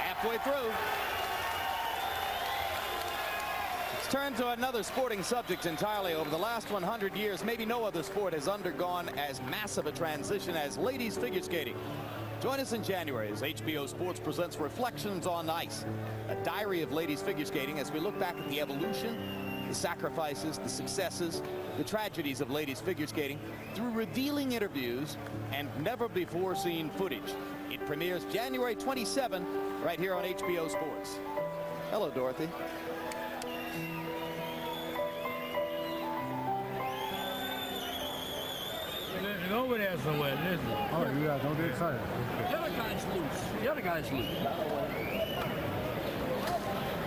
Halfway through. Let's turn to another sporting subject entirely. Over the last 100 years, maybe no other sport has undergone as massive a transition as ladies figure skating. Join us in January as HBO Sports presents Reflections on Ice, a diary of ladies figure skating as we look back at the evolution, the sacrifices, the successes, the tragedies of ladies figure skating through revealing interviews and never before seen footage. It premieres January 27 right here on HBO Sports. Hello, Dorothy. Listen, over there somewhere, listen. Oh, you guys don't get excited. The other guy's loose. The other guy's loose.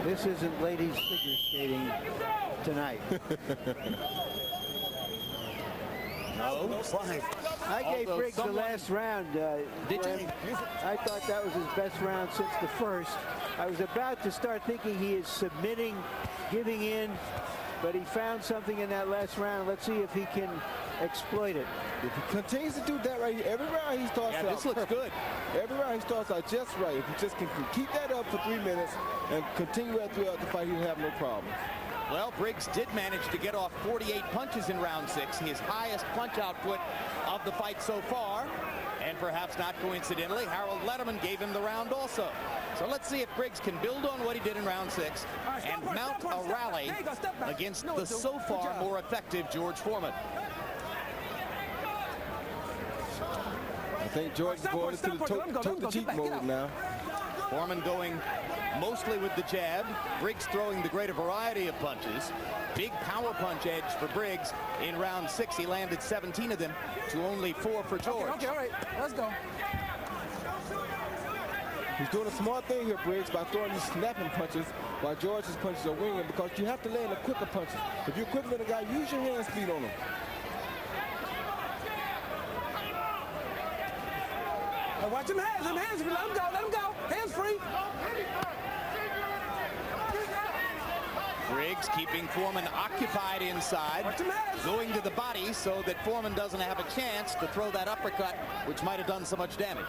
This isn't ladies figure skating tonight. No, fine. I gave Briggs the last round. Did you? I thought that was his best round since the first. I was about to start thinking he is submitting, giving in, but he found something in that last round. Let's see if he can exploit it. If he continues to do that right here, every round he starts out this looks perfect. good. Every round he starts out just right. If he just can keep that up for 3 minutes and continue that throughout the fight, he'll have no problem. Well, Briggs did manage to get off 48 punches in round 6, his highest punch output of the fight so far. And perhaps not coincidentally, Harold Letterman gave him the round also. So let's see if Briggs can build on what he did in round 6 and mount a rally against the so far more effective George Foreman. I think George is going into the toe-to-cheek mode now. Foreman going mostly with the jab. Briggs throwing the greater variety of punches. Big power punch edge for Briggs. In round 6, he landed 17 of them to only 4 for George. Okay, all right. Let's go. He's doing a smart thing here, Briggs, by throwing these snapping punches while George's punches are winging, because you have to land the quicker punches. If you're quicker than a guy, use your hand speed on him. Watch him hands. Let him go. Hands free. Briggs keeping Foreman occupied inside, going to the body so that Foreman doesn't have a chance to throw that uppercut, which might have done so much damage.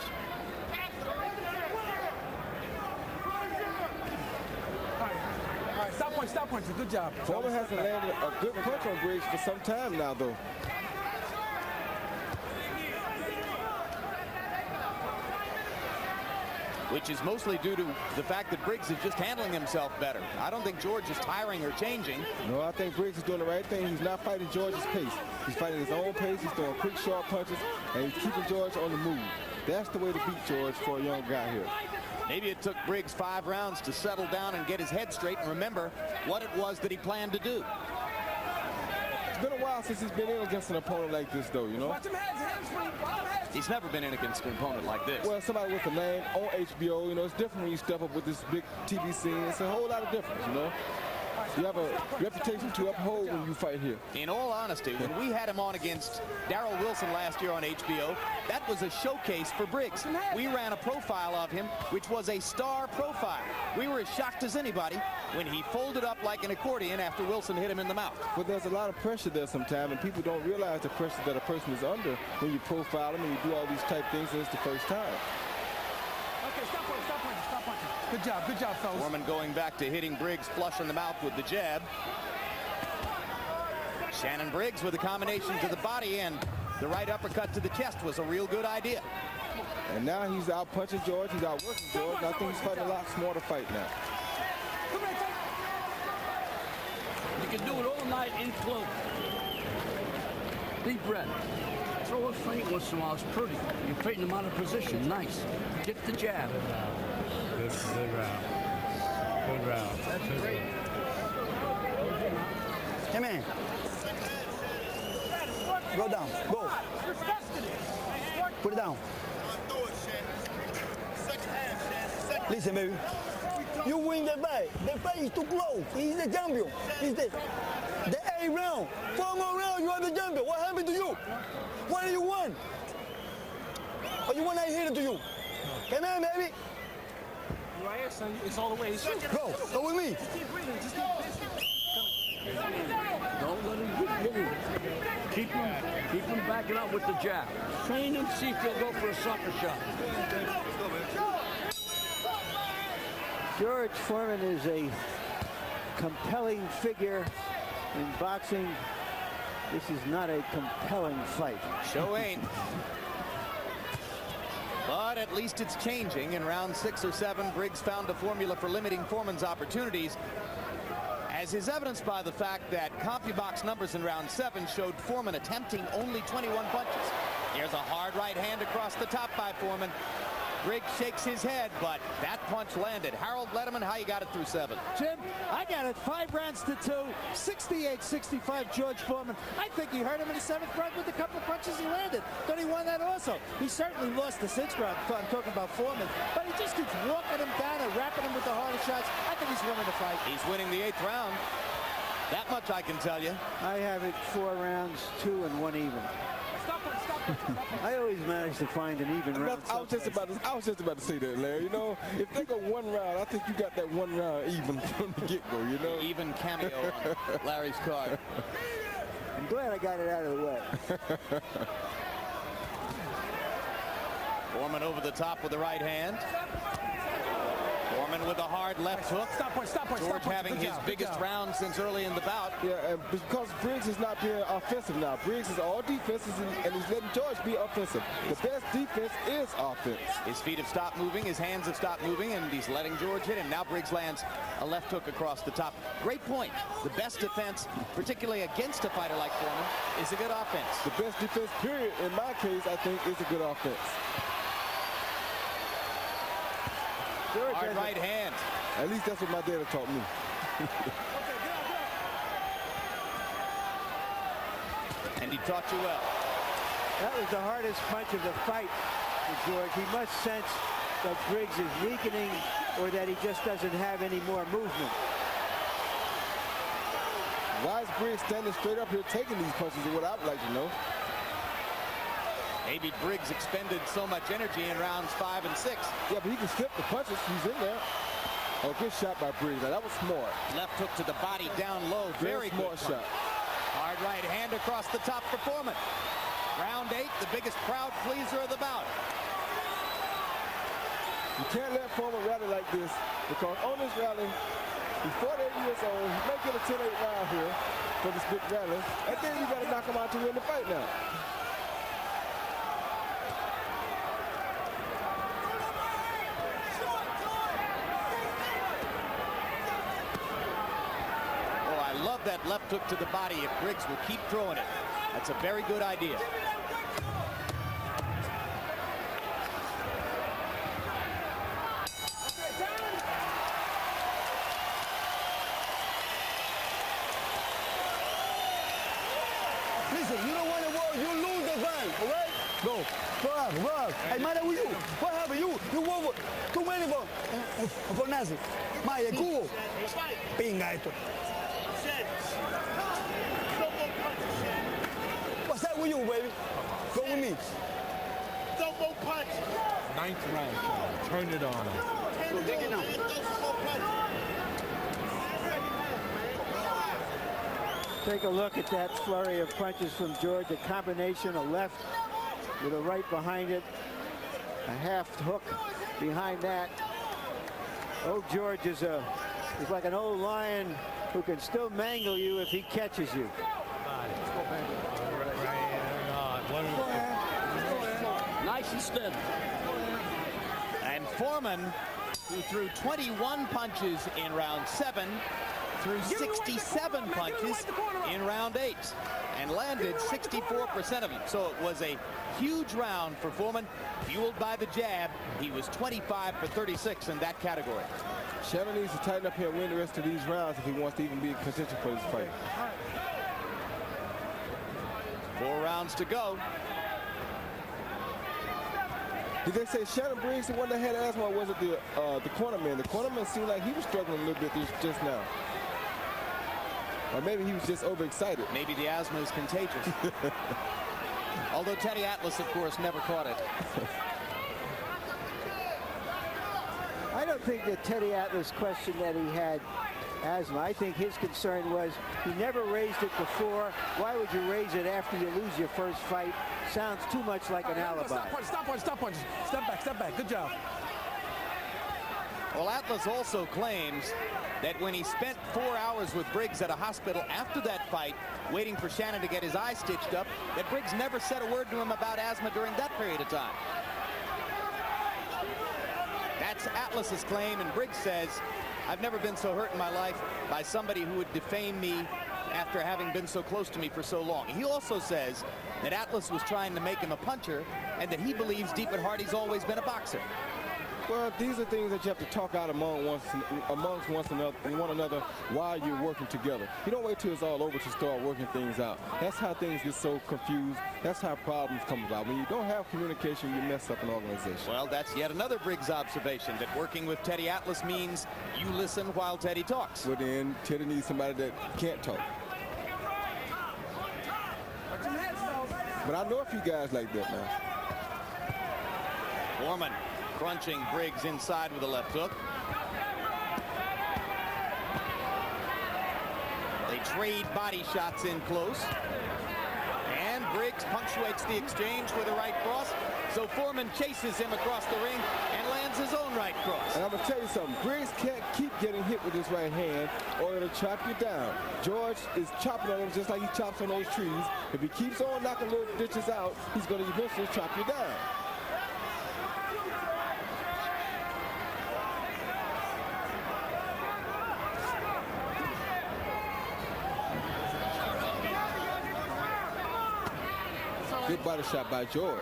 All right, stop punching. Good job. Foreman hasn't landed a good punch on Briggs for some time now, though. Which is mostly due to the fact that Briggs is just handling himself better. I don't think George is tiring or changing. No, I think Briggs is doing the right thing. He's not fighting George's pace. He's fighting his own pace. He's throwing quick, sharp punches, and he's keeping George on the move. That's the way to beat George for a young guy here. Maybe it took Briggs 5 rounds to settle down and get his head straight and remember what it was that he planned to do. It's been a while since he's been in against an opponent like this, though, you know? Watch him hands free. He's never been in against an opponent like this. Well, somebody with a name on HBO, you know, it's different when you step up with this big TV scene. It's a whole lot of difference, you know? You have a reputation to uphold when you fight here. In all honesty, when we had him on against Darryl Wilson last year on HBO, that was a showcase for Briggs. We ran a profile of him, which was a star profile. We were as shocked as anybody when he folded up like an accordion after Wilson hit him in the mouth. But there's a lot of pressure there sometimes, and people don't realize the pressure that a person is under when you profile them and you do all these type things, and it's the first time. Okay, stop punching, stop punching, stop punching. Good job, fellas. Foreman going back to hitting Briggs flush in the mouth with the jab. Shannon Briggs with a combination to the body, and the right uppercut to the chest was a real good idea. And now he's out punching George, he's out working George, and I think he's fighting a lot smarter fight now. You can do it all night in close. Deep breath. Throw a feint once in a while. It's pretty. You're putting them out of position. Nice. Get the jab. Good round. Good round. That's great. Come in. Go down. Go. Put it down. Listen, baby. You win the fight. The fight is too close. He's the champion. He's the 8th round. 4 more rounds, you are the champion. What happened to you? Why do you won? Or you want I hit it to you? Come on, baby. Right here, son. It's all the way. Go with me. Just keep breathing. Just keep breathing. Don't let him get hit. Keep him backing up with the jab. Train him, see if he'll go for a sucker shot. George Foreman is a compelling figure in boxing. This is not a compelling fight. Show ain't. But at least it's changing. In round 6 or 7, Briggs found a formula for limiting Foreman's opportunities, as is evidenced by the fact that CompuBox numbers in round 7 showed Foreman attempting only 21 punches. Here's a hard right hand across the top by Foreman. Briggs shakes his head, but that punch landed. Harold Letterman, how you got it through 7? Jim, I got it 5 rounds to 2, 68-65 George Foreman. I think he hurt him in the 7th round with a couple of punches he landed. Thought he won that also. He certainly lost the 6th round. I'm talking about Foreman, but he just keeps walking him down and wrapping him with the harder shots. I think he's winning the fight. He's winning the 8th round. That much I can tell you. I have it 4 rounds, 2 and 1 even. I always manage to find an even round. I was just about to say that, Larry. You know, if they go 1 round, I think you got that 1 round even from the get-go, you know? Even cameo on Larry's card. I'm glad I got it out of the way. Foreman over the top with the right hand. Foreman with a hard left hook. George having his biggest round since early in the bout. Yeah, and because Briggs is not being offensive now. Briggs is all defenses, and he's letting George be offensive. The best defense is offense. His feet have stopped moving, his hands have stopped moving, and he's letting George hit him. Now Briggs lands a left hook across the top. Great point. The best defense, particularly against a fighter like Foreman, is a good offense. The best defense, period, in my case, I think, is a good offense. Hard right hand. At least that's what my dad taught me. And he taught you well. That was the hardest punch of the fight for George. He must sense that Briggs is weakening or that he just doesn't have any more movement. Why is Briggs standing straight up here taking these punches is what I would like to know. Maybe Briggs expended so much energy in rounds 5 and 6. Yeah, but he can slip the punches. He's in there. Oh, good shot by Briggs. Now, that was smart. Left hook to the body down low. Very smart good shot. Hard right hand across the top for Foreman. Round 8, the biggest crowd pleaser of the bout. You can't let Foreman rally like this because on this rally, he's 48 years old. He may get a 10-8 round here for this big rally. And then you got to knock him out to win the fight now. That left hook to the body if Briggs will keep throwing it. That's a very good idea. Listen, you don't want to war, you lose the fight, all right? Go up. Hey, matter with you. What happened? You won too many for nothing. Maya, cubo. Pinga esto. with you, baby. Go with me. Don't go punch. 9th round, Sean. Turn it on. Go dig it now. Take a look at that flurry of punches from George. A combination, a left with a right behind it. A half hook behind that. Old George is like an old lion who can still mangle you if he catches you. Nice and steady. And Foreman, who threw 21 punches in round 7, threw 67 punches in round 8 and landed 64% of them. So it was a huge round for Foreman, fueled by the jab. He was 25 for 36 in that category. Shannon needs to tighten up here and win the rest of these rounds if he wants to even be in contention for this fight. 4 rounds to go. Did they say Shannon Briggs the one that had asthma, or was it the cornerman? The cornerman seemed like he was struggling a little bit just now. Or maybe he was just overexcited. Maybe the asthma is contagious. Although Teddy Atlas, of course, never caught it. I don't think that Teddy Atlas questioned that he had asthma. I think his concern was he never raised it before. Why would you raise it after you lose your first fight? Sounds too much like an alibi. Stop punch, stop punch, stop punch. Step back. Good job. Well, Atlas also claims that when he spent 4 hours with Briggs at a hospital after that fight, waiting for Shannon to get his eye stitched up, that Briggs never said a word to him about asthma during that period of time. That's Atlas's claim, and Briggs says, I've never been so hurt in my life by somebody who would defame me after having been so close to me for so long. He also says that Atlas was trying to make him a puncher and that he believes deep at heart he's always been a boxer. Well, these are things that you have to talk out amongst one another while you're working together. You don't wait till it's all over to start working things out. That's how things get so confused. That's how problems come about. When you don't have communication, you mess up an organization. Well, that's yet another Briggs observation, that working with Teddy Atlas means you listen while Teddy talks. Well, then Teddy needs somebody that can't talk. But I know a few guys like that now. Foreman crunching Briggs inside with a left hook. They trade body shots in close. And Briggs punctuates the exchange with a right cross. So Foreman chases him across the ring and lands his own right cross. And I'm going to tell you something. Briggs can't keep getting hit with his right hand or it'll chop you down. George is chopping on him just like he chops on those trees. If he keeps on knocking little ditches out, he's going to eventually chop you down. Good body shot by George.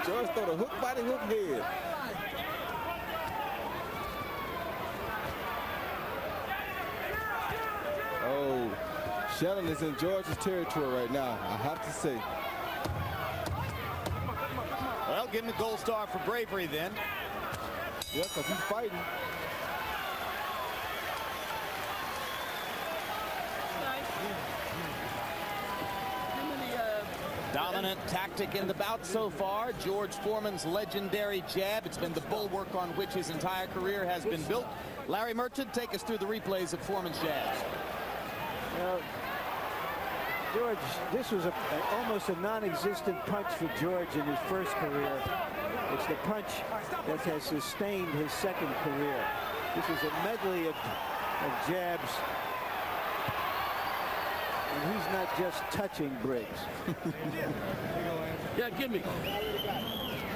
George throw the hook body, hook head. Oh, Shannon is in George's territory right now, I have to say. Well, give him a gold star for bravery then. Yeah, because he's fighting. Dominant tactic in the bout so far. George Foreman's legendary jab. It's been the bulwark on which his entire career has been built. Larry Merchant, take us through the replays of Foreman's jabs. Well, George, this was almost a non-existent punch for George in his first career. It's the punch that has sustained his second career. This is a medley of jabs. And he's not just touching Briggs. Yeah, give me.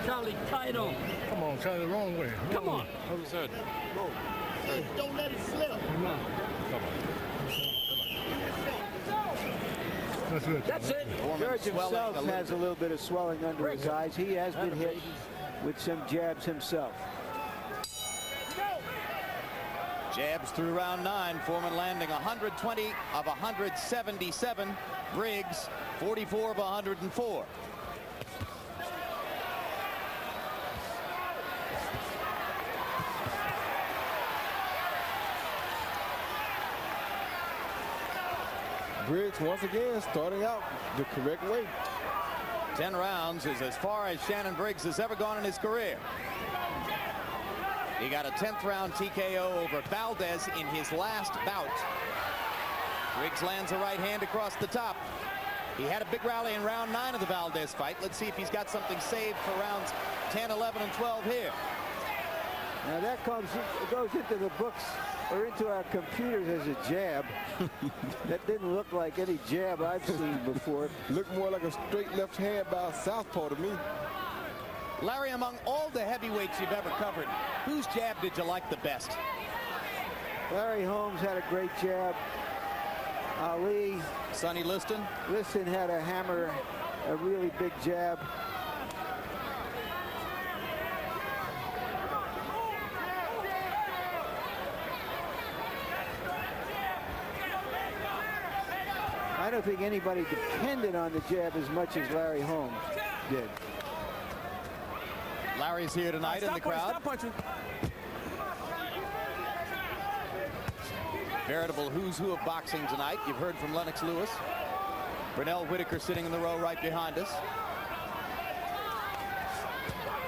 Charlie, tie it on. Come on, Charlie, the wrong way. Come on. Good. Don't let it slip. Come on. That's it. That's it. George himself has a little bit of swelling under his eyes. He has been hit with some jabs himself. Jabs through round 9. Foreman landing 120 of 177. Briggs 44 of 104. Briggs, once again, starting out the correct way. 10 rounds is as far as Shannon Briggs has ever gone in his career. He got a 10th round TKO over Valdez in his last bout. Briggs lands a right hand across the top. He had a big rally in round 9 of the Valdez fight. Let's see if he's got something saved for rounds 10, 11, and 12 here. Now that goes into the books or into our computers as a jab. That didn't look like any jab I've seen before. Looked more like a straight left hand by a southpaw to me. Larry, among all the heavyweights you've ever covered, whose jab did you like the best? Larry Holmes had a great jab. Ali. Sonny Liston? Liston had a hammer, a really big jab. I don't think anybody depended on the jab as much as Larry Holmes did. Larry's here tonight in the crowd. Stop punching. Veritable who's who of boxing tonight. You've heard from Lennox Lewis. Brunel Whitaker sitting in the row right behind us.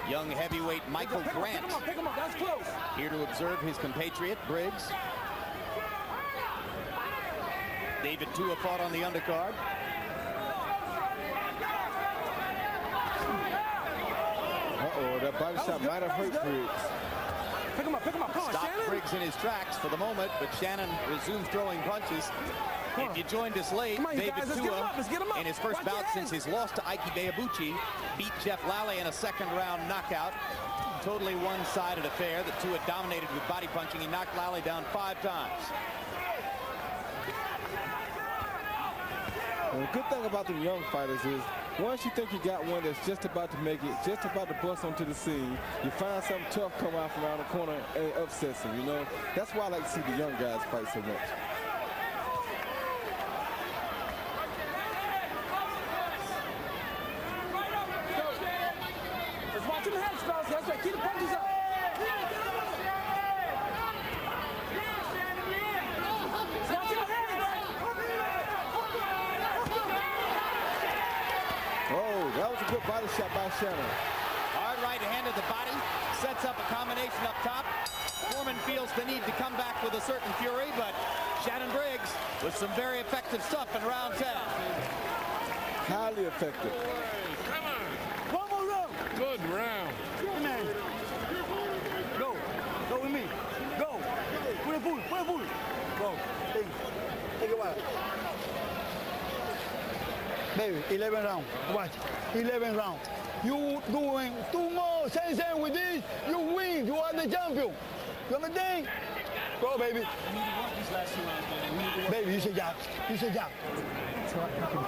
Young heavyweight Michael Grant Pick him up. That's close. here to observe his compatriot Briggs. David Tua fought on the undercard. Uh-oh, that body shot might have hurt Briggs. Pick him up. Come on, Stopped Shannon. Briggs in his tracks for the moment, but Shannon resumed throwing punches. If you joined us late, Come on, you David guys, let's get him up, let's get him up. in his first Watch bout your since heads. his loss to Ike Bayabuchi, beat Jeff Lally in a second-round knockout. Totally one-sided affair that Tua dominated with body punching. He knocked Lally down 5 times. And the good thing about the young fighters is once you think you got one that's just about to make it, just about to bust onto the scene, you find something tough come out from around the corner and it upsets them, you know? That's why I like to see the young guys fight so much. Just watch him head, fellas. That's right. Keep the punches up. Oh, that was a good body shot by Shannon. Hard right hand to the body, sets up a combination up top. Foreman feels the need to come back with a certain fury, but Shannon Briggs with some very effective stuff in round 10. Highly effective. One more round. Good round. Yeah, man. Go. Go with me. Go. Put it full. Put it full. Go. Take it wild. Baby, 11 rounds. Watch. 11 rounds. You doing 2 more, same with this, you win. You are the champion. You understand? Go, baby. Baby, you should jab. You should jab. You can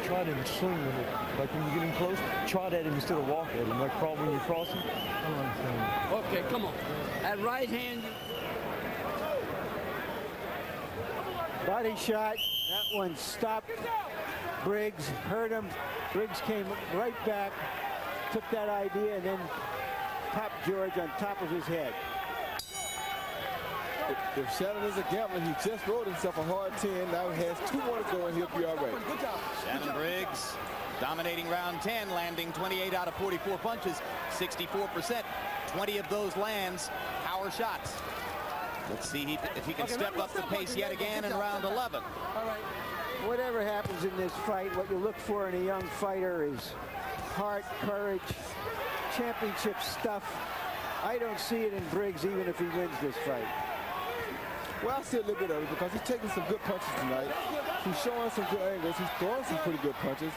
try to swing with it. Like when you get in close, try that instead of walk at him. Like probably when you're crossing. I don't understand. Okay, come on. That right hand. Body shot. That one stopped Briggs, hurt him. Briggs came right back, took that idea, and then popped George on top of his head. If Shannon is a gambler, he just rolled himself a hard 10. Now he has 2 more to go, and he'll be all right. Good job. Shannon Briggs dominating round 10, landing 28 out of 44 punches, 64%. 20 of those lands, power shots. Let's see if he can step up the pace yet again in round 11. All right. Whatever happens in this fight, what you look for in a young fighter is heart, courage, championship stuff. I don't see it in Briggs even if he wins this fight. Well, I see a little bit of it because he's taking some good punches tonight. He's showing some good angles. He's throwing some pretty good punches.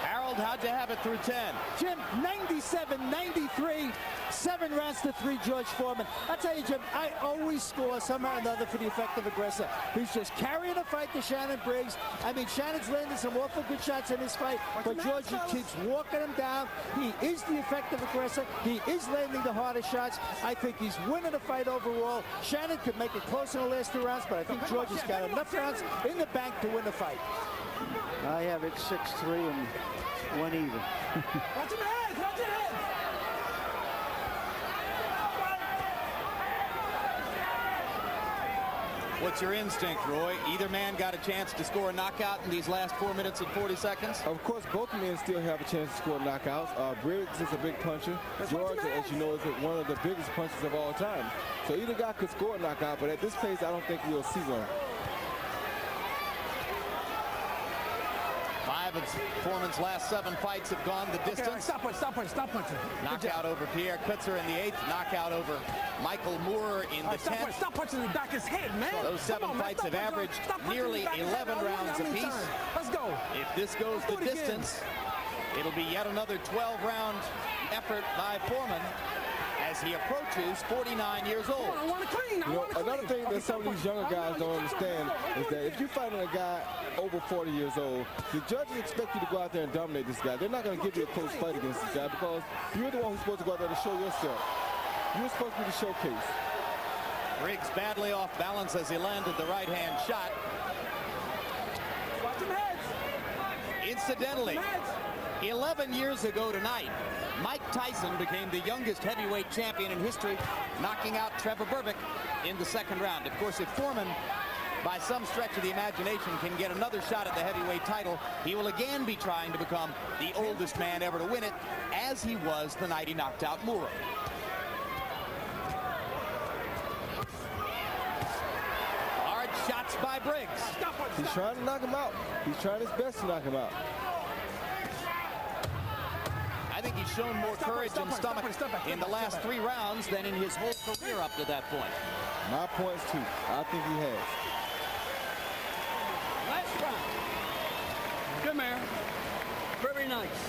Harold, how'd you have it through 10? Jim, 97-93, 7 rounds to 3, George Foreman. I tell you, Jim, I always score somehow or another for the effective aggressor. He's just carrying a fight to Shannon Briggs. I mean, Shannon's landed some awful good shots in this fight, but George keeps walking him down. He is the effective aggressor. He is landing the hardest shots. I think he's winning the fight overall. Shannon could make it close in the last 2 rounds, but I think George has got enough rounds in the bank to win the fight. I have it 6-3 and 1 even. Watch your head. Watch your head. What's your instinct, Roy? Either man got a chance to score a knockout in these last 4 minutes and 40 seconds? Of course, both men still have a chance to score knockouts. Briggs is a big puncher. George, as you know, is one of the biggest punchers of all time. So either guy could score a knockout, but at this pace, I don't think we'll see one. 5 of Foreman's last 7 fights have gone the distance. Okay, stop punching. Knockout over Pierre Kutzer in the 8th. Knockout over Michael Moore in the 10th. Stop punching the back of his head, man. Those 7 fights have averaged nearly 11 rounds apiece. Let's go. If this goes the distance, it'll be yet another 12-round effort by Foreman as he approaches 49 years old. I want to clean. Another thing that some of these younger guys don't understand is that if you're fighting a guy over 40 years old, the judges expect you to go out there and dominate this guy. They're not going to give you a close fight against this guy because you're the one who's supposed to go out there to show yourself. You're supposed to be the showcase. Briggs badly off balance as he landed the right-hand shot. Watch him heads. Incidentally, 11 years ago tonight, Mike Tyson became the youngest heavyweight champion in history, knocking out Trevor Berbick in the 2nd round. Of course, if Foreman, by some stretch of the imagination, can get another shot at the heavyweight title, he will again be trying to become the oldest man ever to win it, as he was the night he knocked out Moore. Hard shots by Briggs. He's trying to knock him out. He's trying his best to knock him out. I think he's shown more courage and stomach in the last 3 rounds than in his whole career up to that point. My points, too. I think he has. Last round. Come here. Very nice.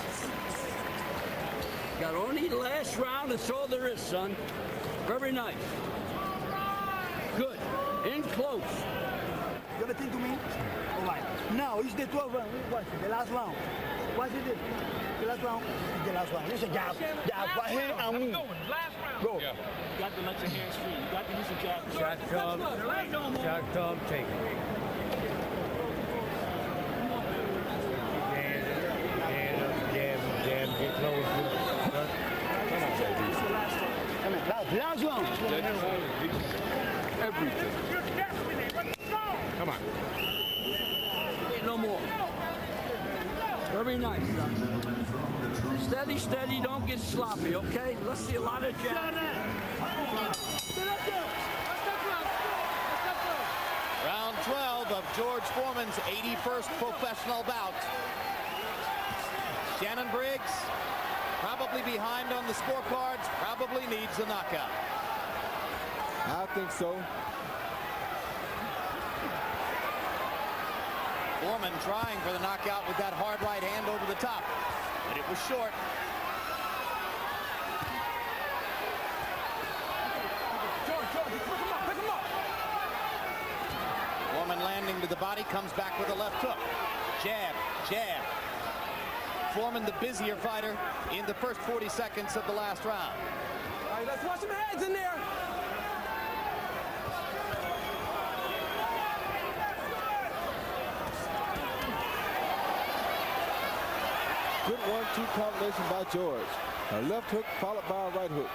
Got only the last round. That's all there is, son. Very nice. Good. In close. You ever think to me? All right. Now it's the 12th round. Watch it. The last round. Watch it. The last round. The last round. It's a jab. Jab. Right hand and move. Last round. Go. You got to let your hands free. You got to use the jab. Shot come, take it. Jab, get close. Come on, baby. Come on. Last round. Everything. Come on. No more. Very nice, son. Steady, steady. Don't get sloppy, okay? Let's see a lot of jabs. Round 12 of George Foreman's 81st professional bout. Shannon Briggs, probably behind on the scorecards, probably needs a knockout. I think so. Foreman trying for the knockout with that hard right hand over the top, but it was short. Pick him up. Foreman landing to the body, comes back with a left hook. Jab, jab. Foreman the busier fighter in the first 40 seconds of the last round. All right, let's watch some heads in there. Good 1-2 combination by George. A left hook followed by a right hook.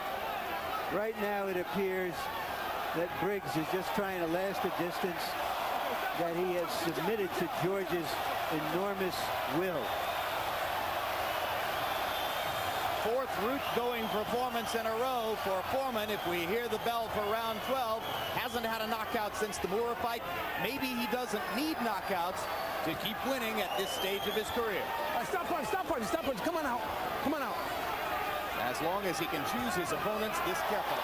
Right now it appears that Briggs is just trying to last the distance, that he has submitted to George's enormous will. 4th root-going performance in a row for Foreman. If we hear the bell for round 12, hasn't had a knockout since the Moore fight. Maybe he doesn't need knockouts to keep winning at this stage of his career. All right, stop punch. Come on out. As long as he can choose his opponents this carefully.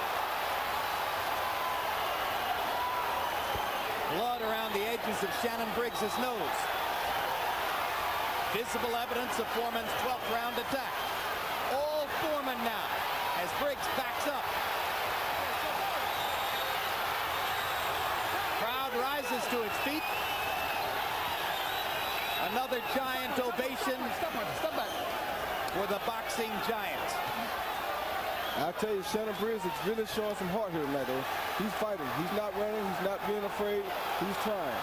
Blood around the edges of Shannon Briggs' nose. Visible evidence of Foreman's 12th round attack. All Foreman now as Briggs backs up. Crowd rises to its feet. Another giant ovation for the boxing giant. I tell you, Shannon Briggs is really showing some heart here tonight, though. He's fighting. He's not running. He's not being afraid. He's trying.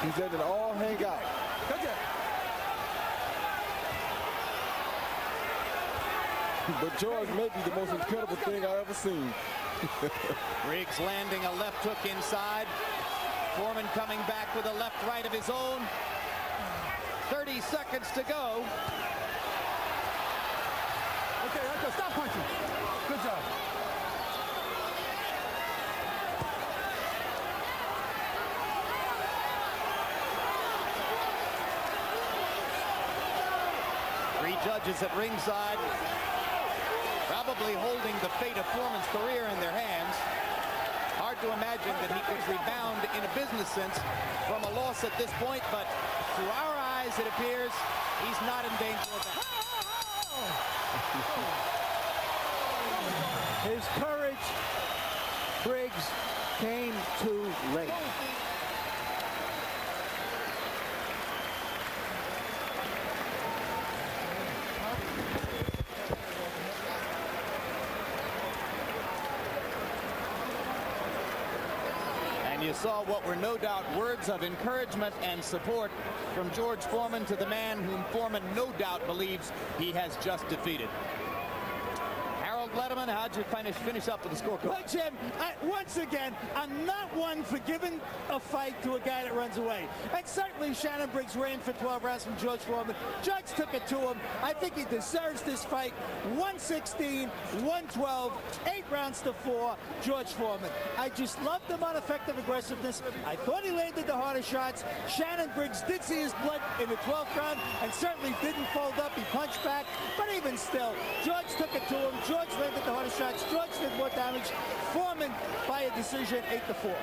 He's letting it all hang out. But George may be the most incredible thing I've ever seen. Briggs landing a left hook inside. Foreman coming back with a left-right of his own. 30 seconds to go. Okay, stop punching. Good job. Three judges at ringside, probably holding the fate of Foreman's career in their hands. Hard to imagine that he could rebound in a business sense from a loss at this point, but to our eyes, it appears he's not in danger of that. His courage, Briggs, came too late. And you saw what were no doubt words of encouragement and support from George Foreman to the man whom Foreman no doubt believes he has just defeated. Letterman, how'd you finish up with the scorecard? Well, Jim, once again, I'm not one for giving a fight to a guy that runs away. And certainly Shannon Briggs ran for 12 rounds from George Foreman. Judge took it to him. I think he deserves this fight. 116, 112, 8 rounds to 4, George Foreman. I just loved him on effective aggressiveness. I thought he landed the harder shots. Shannon Briggs did see his blood in the 12th round and certainly didn't fold up. He punched back. But even still, George took it to him. George landed the harder shots. George did more damage. Foreman by a decision, 8-4.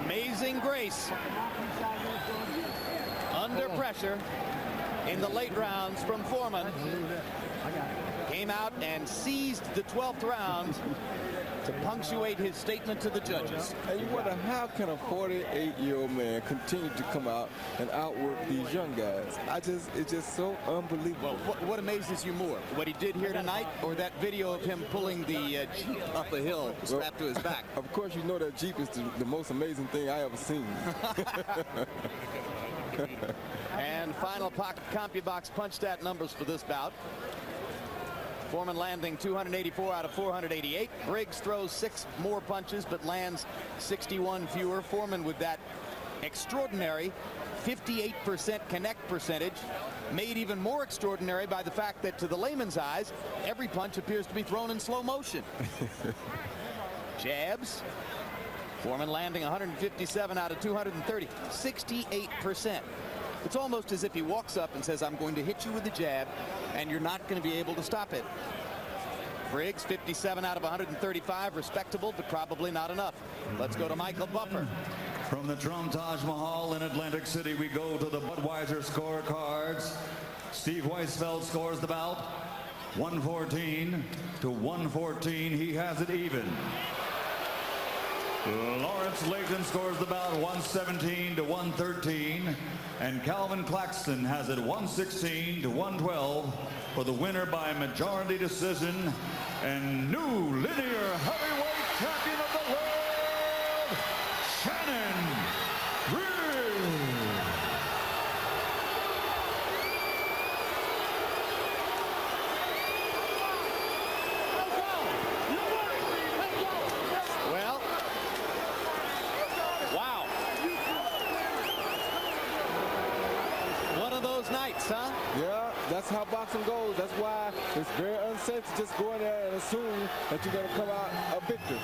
Amazing grace under pressure in the late rounds from Foreman. Came out and seized the 12th round to punctuate his statement to the judges. And you wonder, how can a 48-year-old man continue to come out and outwork these young guys? It's just so unbelievable. Well, what amazes you more? What he did here tonight, or that video of him pulling the Jeep up a hill strapped to his back? Of course, you know that Jeep is the most amazing thing I ever seen. And final CompuBox punch stat numbers for this bout. Foreman landing 284 out of 488. Briggs throws 6 more punches but lands 61 fewer. Foreman with that extraordinary 58% connect percentage, made even more extraordinary by the fact that to the layman's eyes, every punch appears to be thrown in slow motion. Jabs. Foreman landing 157 out of 230, 68%. It's almost as if he walks up and says, I'm going to hit you with the jab, and you're not going to be able to stop it. Briggs, 57 out of 135, respectable, but probably not enough. Let's go to Michael Buffer. From the Trump Taj Mahal in Atlantic City, we go to the Budweiser scorecards. Steve Weisfeld scores the bout 114 to 114. He has it even. Lawrence Layton scores the bout 117 to 113, and Calvin Claxton has it 116 to 112 for the winner by majority decision and new linear heavyweight champion of the world, Shannon Briggs. Well, wow. One of those nights, huh? Yeah, that's how boxing goes. That's why it's very unsafe to just go in there and assume that you're going to come out a victor.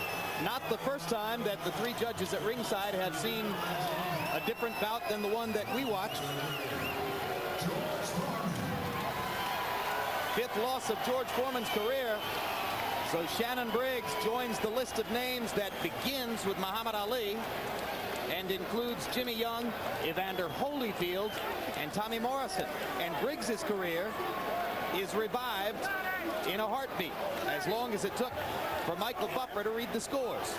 Not the first time that the 3 judges at ringside have seen a different bout than the one that we watched. 5th loss of George Foreman's career. So Shannon Briggs joins the list of names that begins with Muhammad Ali and includes Jimmy Young, Evander Holyfield, and Tommy Morrison. And Briggs's career is revived in a heartbeat, as long as it took for Michael Buffer to read the scores.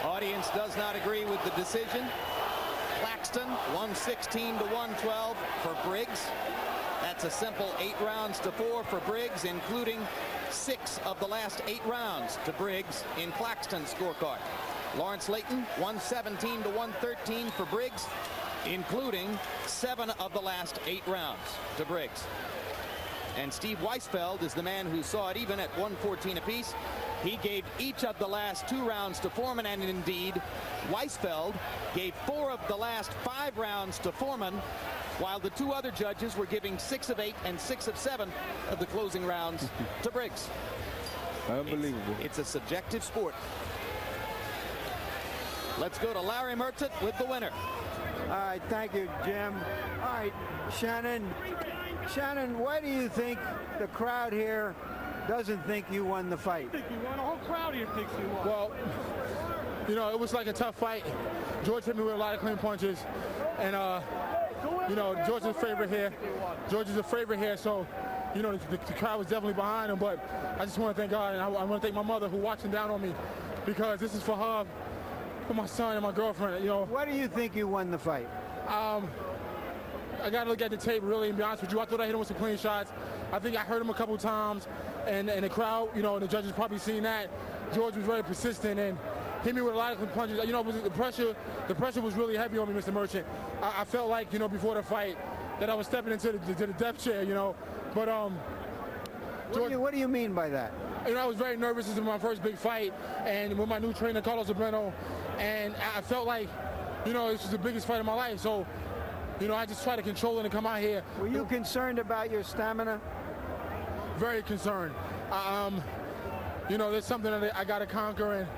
Audience does not agree with the decision. Claxton, 116 to 112 for Briggs. That's a simple 8 rounds to 4 for Briggs, including 6 of the last 8 rounds to Briggs in Claxton's scorecard. Lawrence Layton, 117 to 113 for Briggs, including 7 of the last 8 rounds to Briggs. And Steve Weisfeld is the man who saw it even at 114 apiece. He gave each of the last 2 rounds to Foreman, and indeed, Weisfeld gave 4 of the last 5 rounds to Foreman, while the 2 other judges were giving 6 of 8 and 6 of 7 of the closing rounds to Briggs. Unbelievable. It's a subjective sport. Let's go to Larry Merchant with the winner. All right, thank you, Jim. All right, Shannon. Shannon, why do you think the crowd here doesn't think you won the fight? I think you won. The whole crowd here thinks you won. Well, you know, it was like a tough fight. George hit me with a lot of clean punches, and you know, George is a favorite here. George is a favorite here, so you know the crowd was definitely behind him. But I just want to thank God, and I want to thank my mother who watching down on me, because this is for her, for my son and my girlfriend. You know. Why do you think you won the fight? I got to look at the tape, really, and be honest with you. I thought I hit him with some clean shots. I think I hurt him a couple times, and the crowd, you know, and the judges probably seen that. George was very persistent and hit me with a lot of clean punches. You know, the pressure was really heavy on me, Mr. Merchant. I felt like, you know, before the fight that I was stepping into the depth chair, you know. But George, what do you mean by that? You know, I was very nervous. This is my first big fight, and with my new trainer, Carlos Sobrano, and I felt like, you know, this was the biggest fight of my life. So, you know, I just try to control it and come out here. Were you concerned about your stamina? Very concerned. You know, there's something that I got to conquer, and,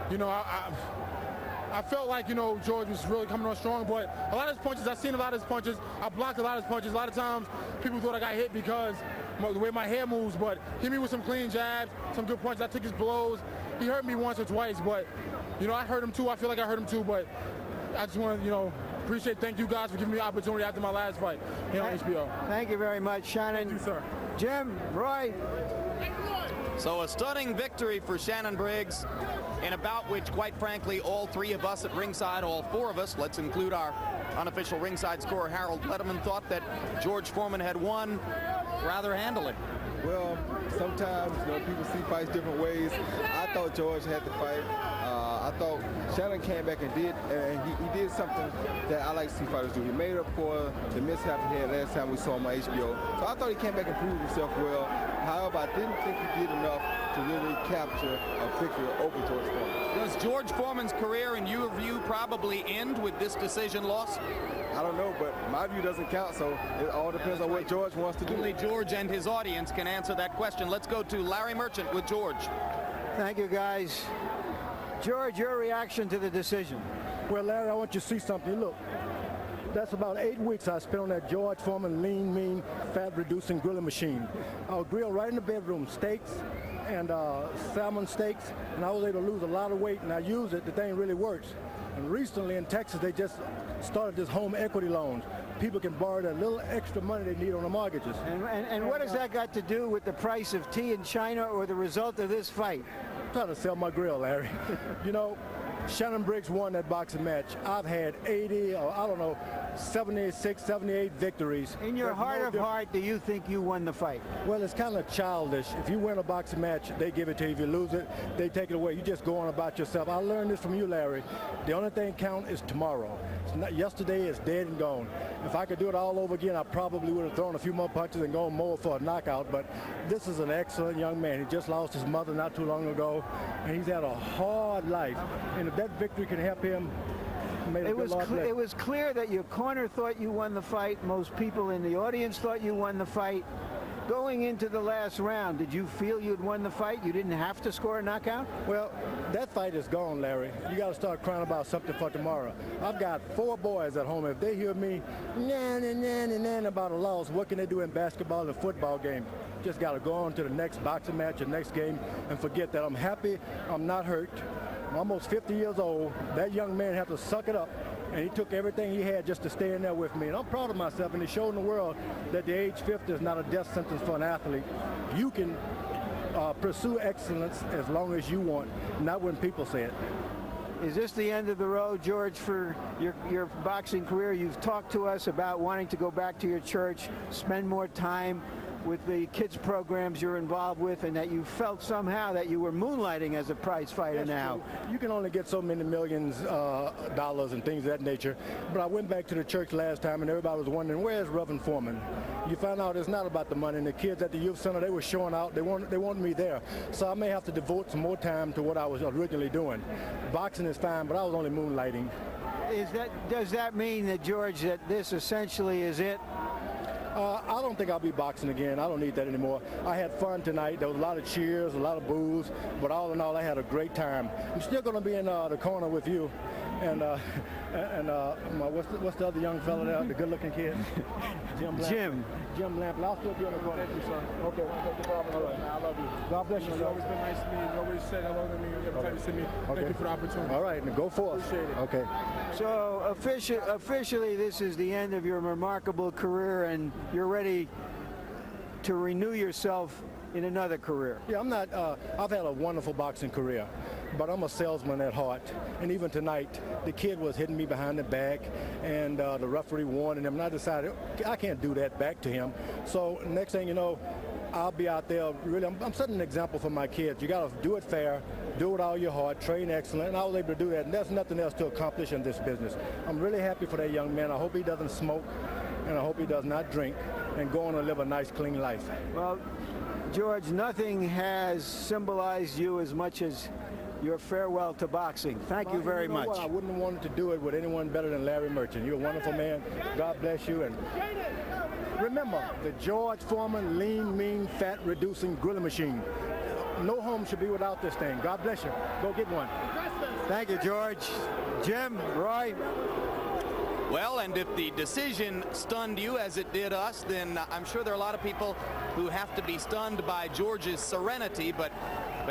you know, I felt like, you know, George was really coming on strong, but a lot of his punches, I've seen a lot of his punches. I blocked a lot of his punches. A lot of times, people thought I got hit because the way my hair moves, but hit me with some clean jabs, some good punches. I took his blows. He hurt me once or twice, but, you know, I hurt him too. I feel like I hurt him too, but I just want to, you know, thank you guys for giving me the opportunity after my last fight here on HBO. Thank you very much, Shannon. Thank you, sir. Jim, Roy. So a stunning victory for Shannon Briggs in a bout which, quite frankly, all 3 of us at ringside, all 4 of us, let's include our unofficial ringside scorer Harold Letterman, thought that George Foreman had won rather handily. Well, sometimes, you know, people see fights different ways. I thought George had the fight. I thought Shannon came back and he did something that I like to see fighters do. He made up for the mishap he had last time we saw him on HBO. So I thought he came back and proved himself well. However, I didn't think he did enough to really capture a victory over George Foreman. Does George Foreman's career, in your view, probably end with this decision loss? I don't know, but my view doesn't count, so it all depends on what George wants to do. Only George and his audience can answer that question. Let's go to Larry Merchant with George. Thank you, guys. George, your reaction to the decision? Well, Larry, I want you to see something. Look, that's about 8 weeks I spent on that George Foreman lean, mean, fat-reducing grilling machine. I would grill right in the bedroom, steaks and salmon steaks, and I was able to lose a lot of weight, and I used it. The thing really works. And recently in Texas, they just started this home equity loans. People can borrow that little extra money they need on the mortgages. And what has that got to do with the price of tea in China or the result of this fight? I'm trying to sell my grill, Larry. You know, Shannon Briggs won that boxing match. I've had 80, or I don't know, 76, 78 victories. In your heart of heart, do you think you won the fight? Well, it's kind of childish. If you win a boxing match, they give it to you. If you lose it, they take it away. You just go on about yourself. I learned this from you, Larry. The only thing count is tomorrow. Yesterday is dead and gone. If I could do it all over again, I probably would have thrown a few more punches and gone more for a knockout. But this is an excellent young man. He just lost his mother not too long ago, and he's had a hard life. And if that victory can help him, it was clear that your corner thought you won the fight. Most people in the audience thought you won the fight. Going into the last round, did you feel you'd won the fight? You didn't have to score a knockout? Well, that fight is gone, Larry. You got to start crying about something for tomorrow. I've got 4 boys at home. If they hear me about a loss, what can they do in basketball and football game? Just got to go on to the next boxing match or next game and forget that I'm happy, I'm not hurt. I'm almost 50 years old. That young man had to suck it up, and he took everything he had just to stay in there with me. And I'm proud of myself, and it showed in the world that the age 50 is not a death sentence for an athlete. You can pursue excellence as long as you want, not when people say it. Is this the end of the road, George, for your boxing career? You've talked to us about wanting to go back to your church, spend more time with the kids programs you're involved with, and that you felt somehow that you were moonlighting as a prize fighter. That's now. true. You can only get so many millions dollars and things of that nature. But I went back to the church last time, and everybody was wondering, where's Reverend Foreman? You find out it's not about the money. And the kids at the youth center, they were showing out. They wanted me there. So I may have to devote some more time to what I was originally doing. Boxing is fine, but I was only moonlighting. Does that mean that, George, that this essentially is it? I don't think I'll be boxing again. I don't need that anymore. I had fun tonight. There was a lot of cheers, a lot of boos, but all in all, I had a great time. I'm still going to be in the corner with you. And what's the other young fella there, the good-looking kid? Jim Lampley. I'll still be on the corner. Thank you, sir. Okay. All right. I love you. God bless you. You've always been nice to me. You always said hello to me every time you see me. Thank you for the opportunity. All right. Now go forth. Appreciate it. Okay. So officially, this is the end of your remarkable career, and you're ready to renew yourself in another career. Yeah, I'm not. I've had a wonderful boxing career, but I'm a salesman at heart. And even tonight, the kid was hitting me behind the back, and the referee warning him. And I decided I can't do that back to him. So next thing you know, I'll be out there. Really, I'm setting an example for my kids. You got to do it fair, do it all your heart, train excellent. And I was able to do that. And there's nothing else to accomplish in this business. I'm really happy for that young man. I hope he doesn't smoke, and I hope he does not drink, and go on and live a nice, clean life. Well, George, nothing has symbolized you as much as your farewell to boxing. Thank you very much. I wouldn't have wanted to do it with anyone better than Larry Merchant. You're a wonderful man. God bless you. And remember, the George Foreman lean, mean, fat reducing grilling machine. No home should be without this thing. God bless you. Go get one. Thank you, George. Jim, Roy. Well, and if the decision stunned you as it did us, then I'm sure there are a lot of people who have to be stunned by George's serenity, but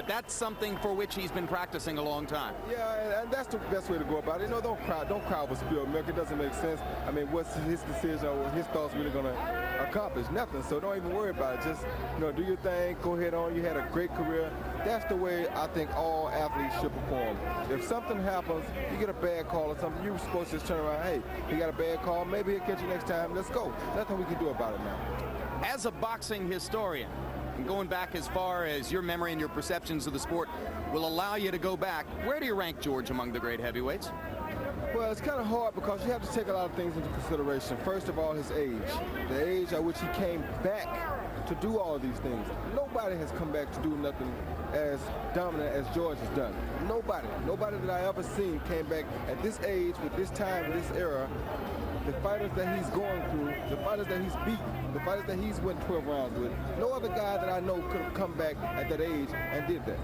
that's something for which he's been practicing a long time. Yeah, and that's the best way to go about it. You know, don't cry over spilled milk. It doesn't make sense. I mean, what's his decision or his thoughts really going to accomplish? Nothing. So don't even worry about it. Just, do your thing. Go ahead on. You had a great career. That's the way I think all athletes should perform. If something happens, you get a bad call or something, you're supposed to just turn around. Hey, he got a bad call. Maybe he'll catch you next time. Let's go. Nothing we can do about it now. As a boxing historian, and going back as far as your memory and your perceptions of the sport will allow you to go back, where do you rank George among the great heavyweights? Well, it's kind of hard because you have to take a lot of things into consideration. First of all, his age. The age at which he came back to do all of these things. Nobody has come back to do nothing as dominant as George has done. Nobody that I ever seen came back at this age, with this time, this era. The fighters that he's going through, the fighters that he's beaten, the fighters that he's went 12 rounds with, no other guy that I know could have come back at that age and did that.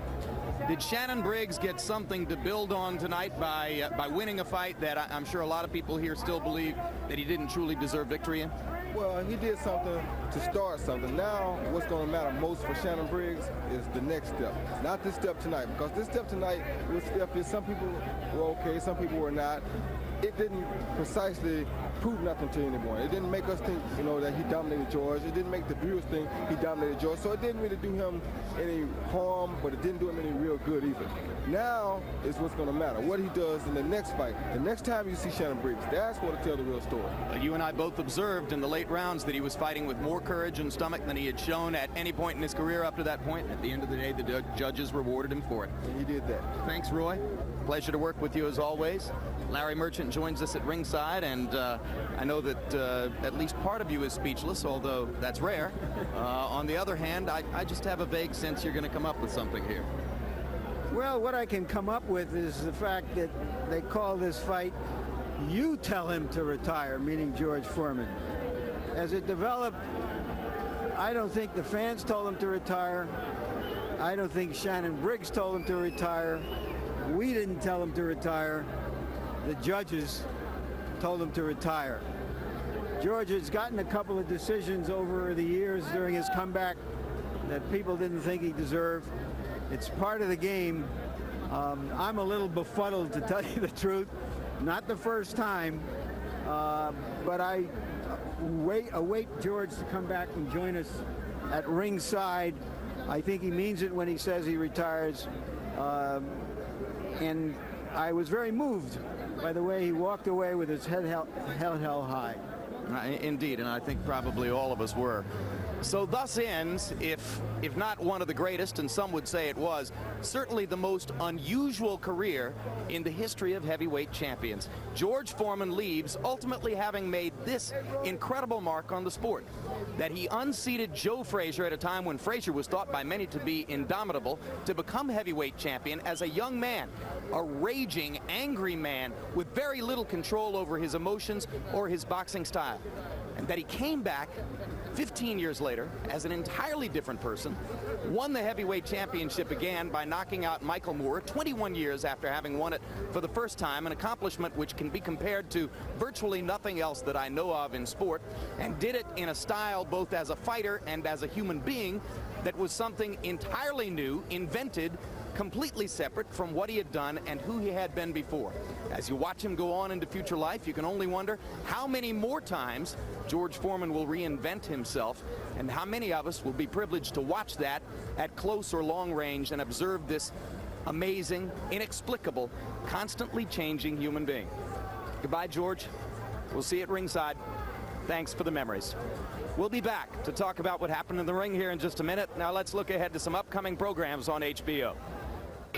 Did Shannon Briggs get something to build on tonight by winning a fight that I'm sure a lot of people here still believe that he didn't truly deserve victory in? Well, he did something to start something. Now, what's going to matter most for Shannon Briggs is the next step. Not this step tonight, because this step tonight was step is some people were okay, some people were not. It didn't precisely prove nothing to anyone. It didn't make us think, that he dominated George. It didn't make the viewers think he dominated George. So it didn't really do him any harm, but it didn't do him any real good either. Now is what's going to matter, what he does in the next fight. The next time you see Shannon Briggs, that's what will tell the real story. You and I both observed in the late rounds that he was fighting with more courage and stomach than he had shown at any point in his career up to that point. At the end of the day, the judges rewarded him for it. And he did that. Thanks, Roy. Pleasure to work with you as always. Larry Merchant joins us at ringside, and I know that at least part of you is speechless, although that's rare. On the other hand, I just have a vague sense you're going to come up with something here. Well, what I can come up with is the fact that they call this fight, "You Tell Him to Retire," meaning George Foreman. As it developed, I don't think the fans told him to retire. I don't think Shannon Briggs told him to retire. We didn't tell him to retire. The judges told him to retire. George has gotten a couple of decisions over the years during his comeback that people didn't think he deserved. It's part of the game. I'm a little befuddled, to tell you the truth. Not the first time, but I await George to come back and join us at ringside. I think he means it when he says he retires. And I was very moved by the way he walked away with his head held high. Indeed, and I think probably all of us were. So thus ends, if not one of the greatest, and some would say it was, certainly the most unusual career in the history of heavyweight champions. George Foreman leaves, ultimately having made this incredible mark on the sport, that he unseated Joe Frazier at a time when Frazier was thought by many to be indomitable, to become heavyweight champion as a young man, a raging, angry man with very little control over his emotions or his boxing style. And that he came back 15 years later as an entirely different person, won the heavyweight championship again by knocking out Michael Moore 21 years after having won it for the first time, an accomplishment which can be compared to virtually nothing else that I know of in sport, and did it in a style both as a fighter and as a human being that was something entirely new, invented, completely separate from what he had done and who he had been before. As you watch him go on into future life, you can only wonder how many more times George Foreman will reinvent himself, and how many of us will be privileged to watch that at close or long range and observe this amazing, inexplicable, constantly changing human being. Goodbye, George. We'll see you at ringside. Thanks for the memories. We'll be back to talk about what happened in the ring here in just a minute. Now let's look ahead to some upcoming programs on HBO.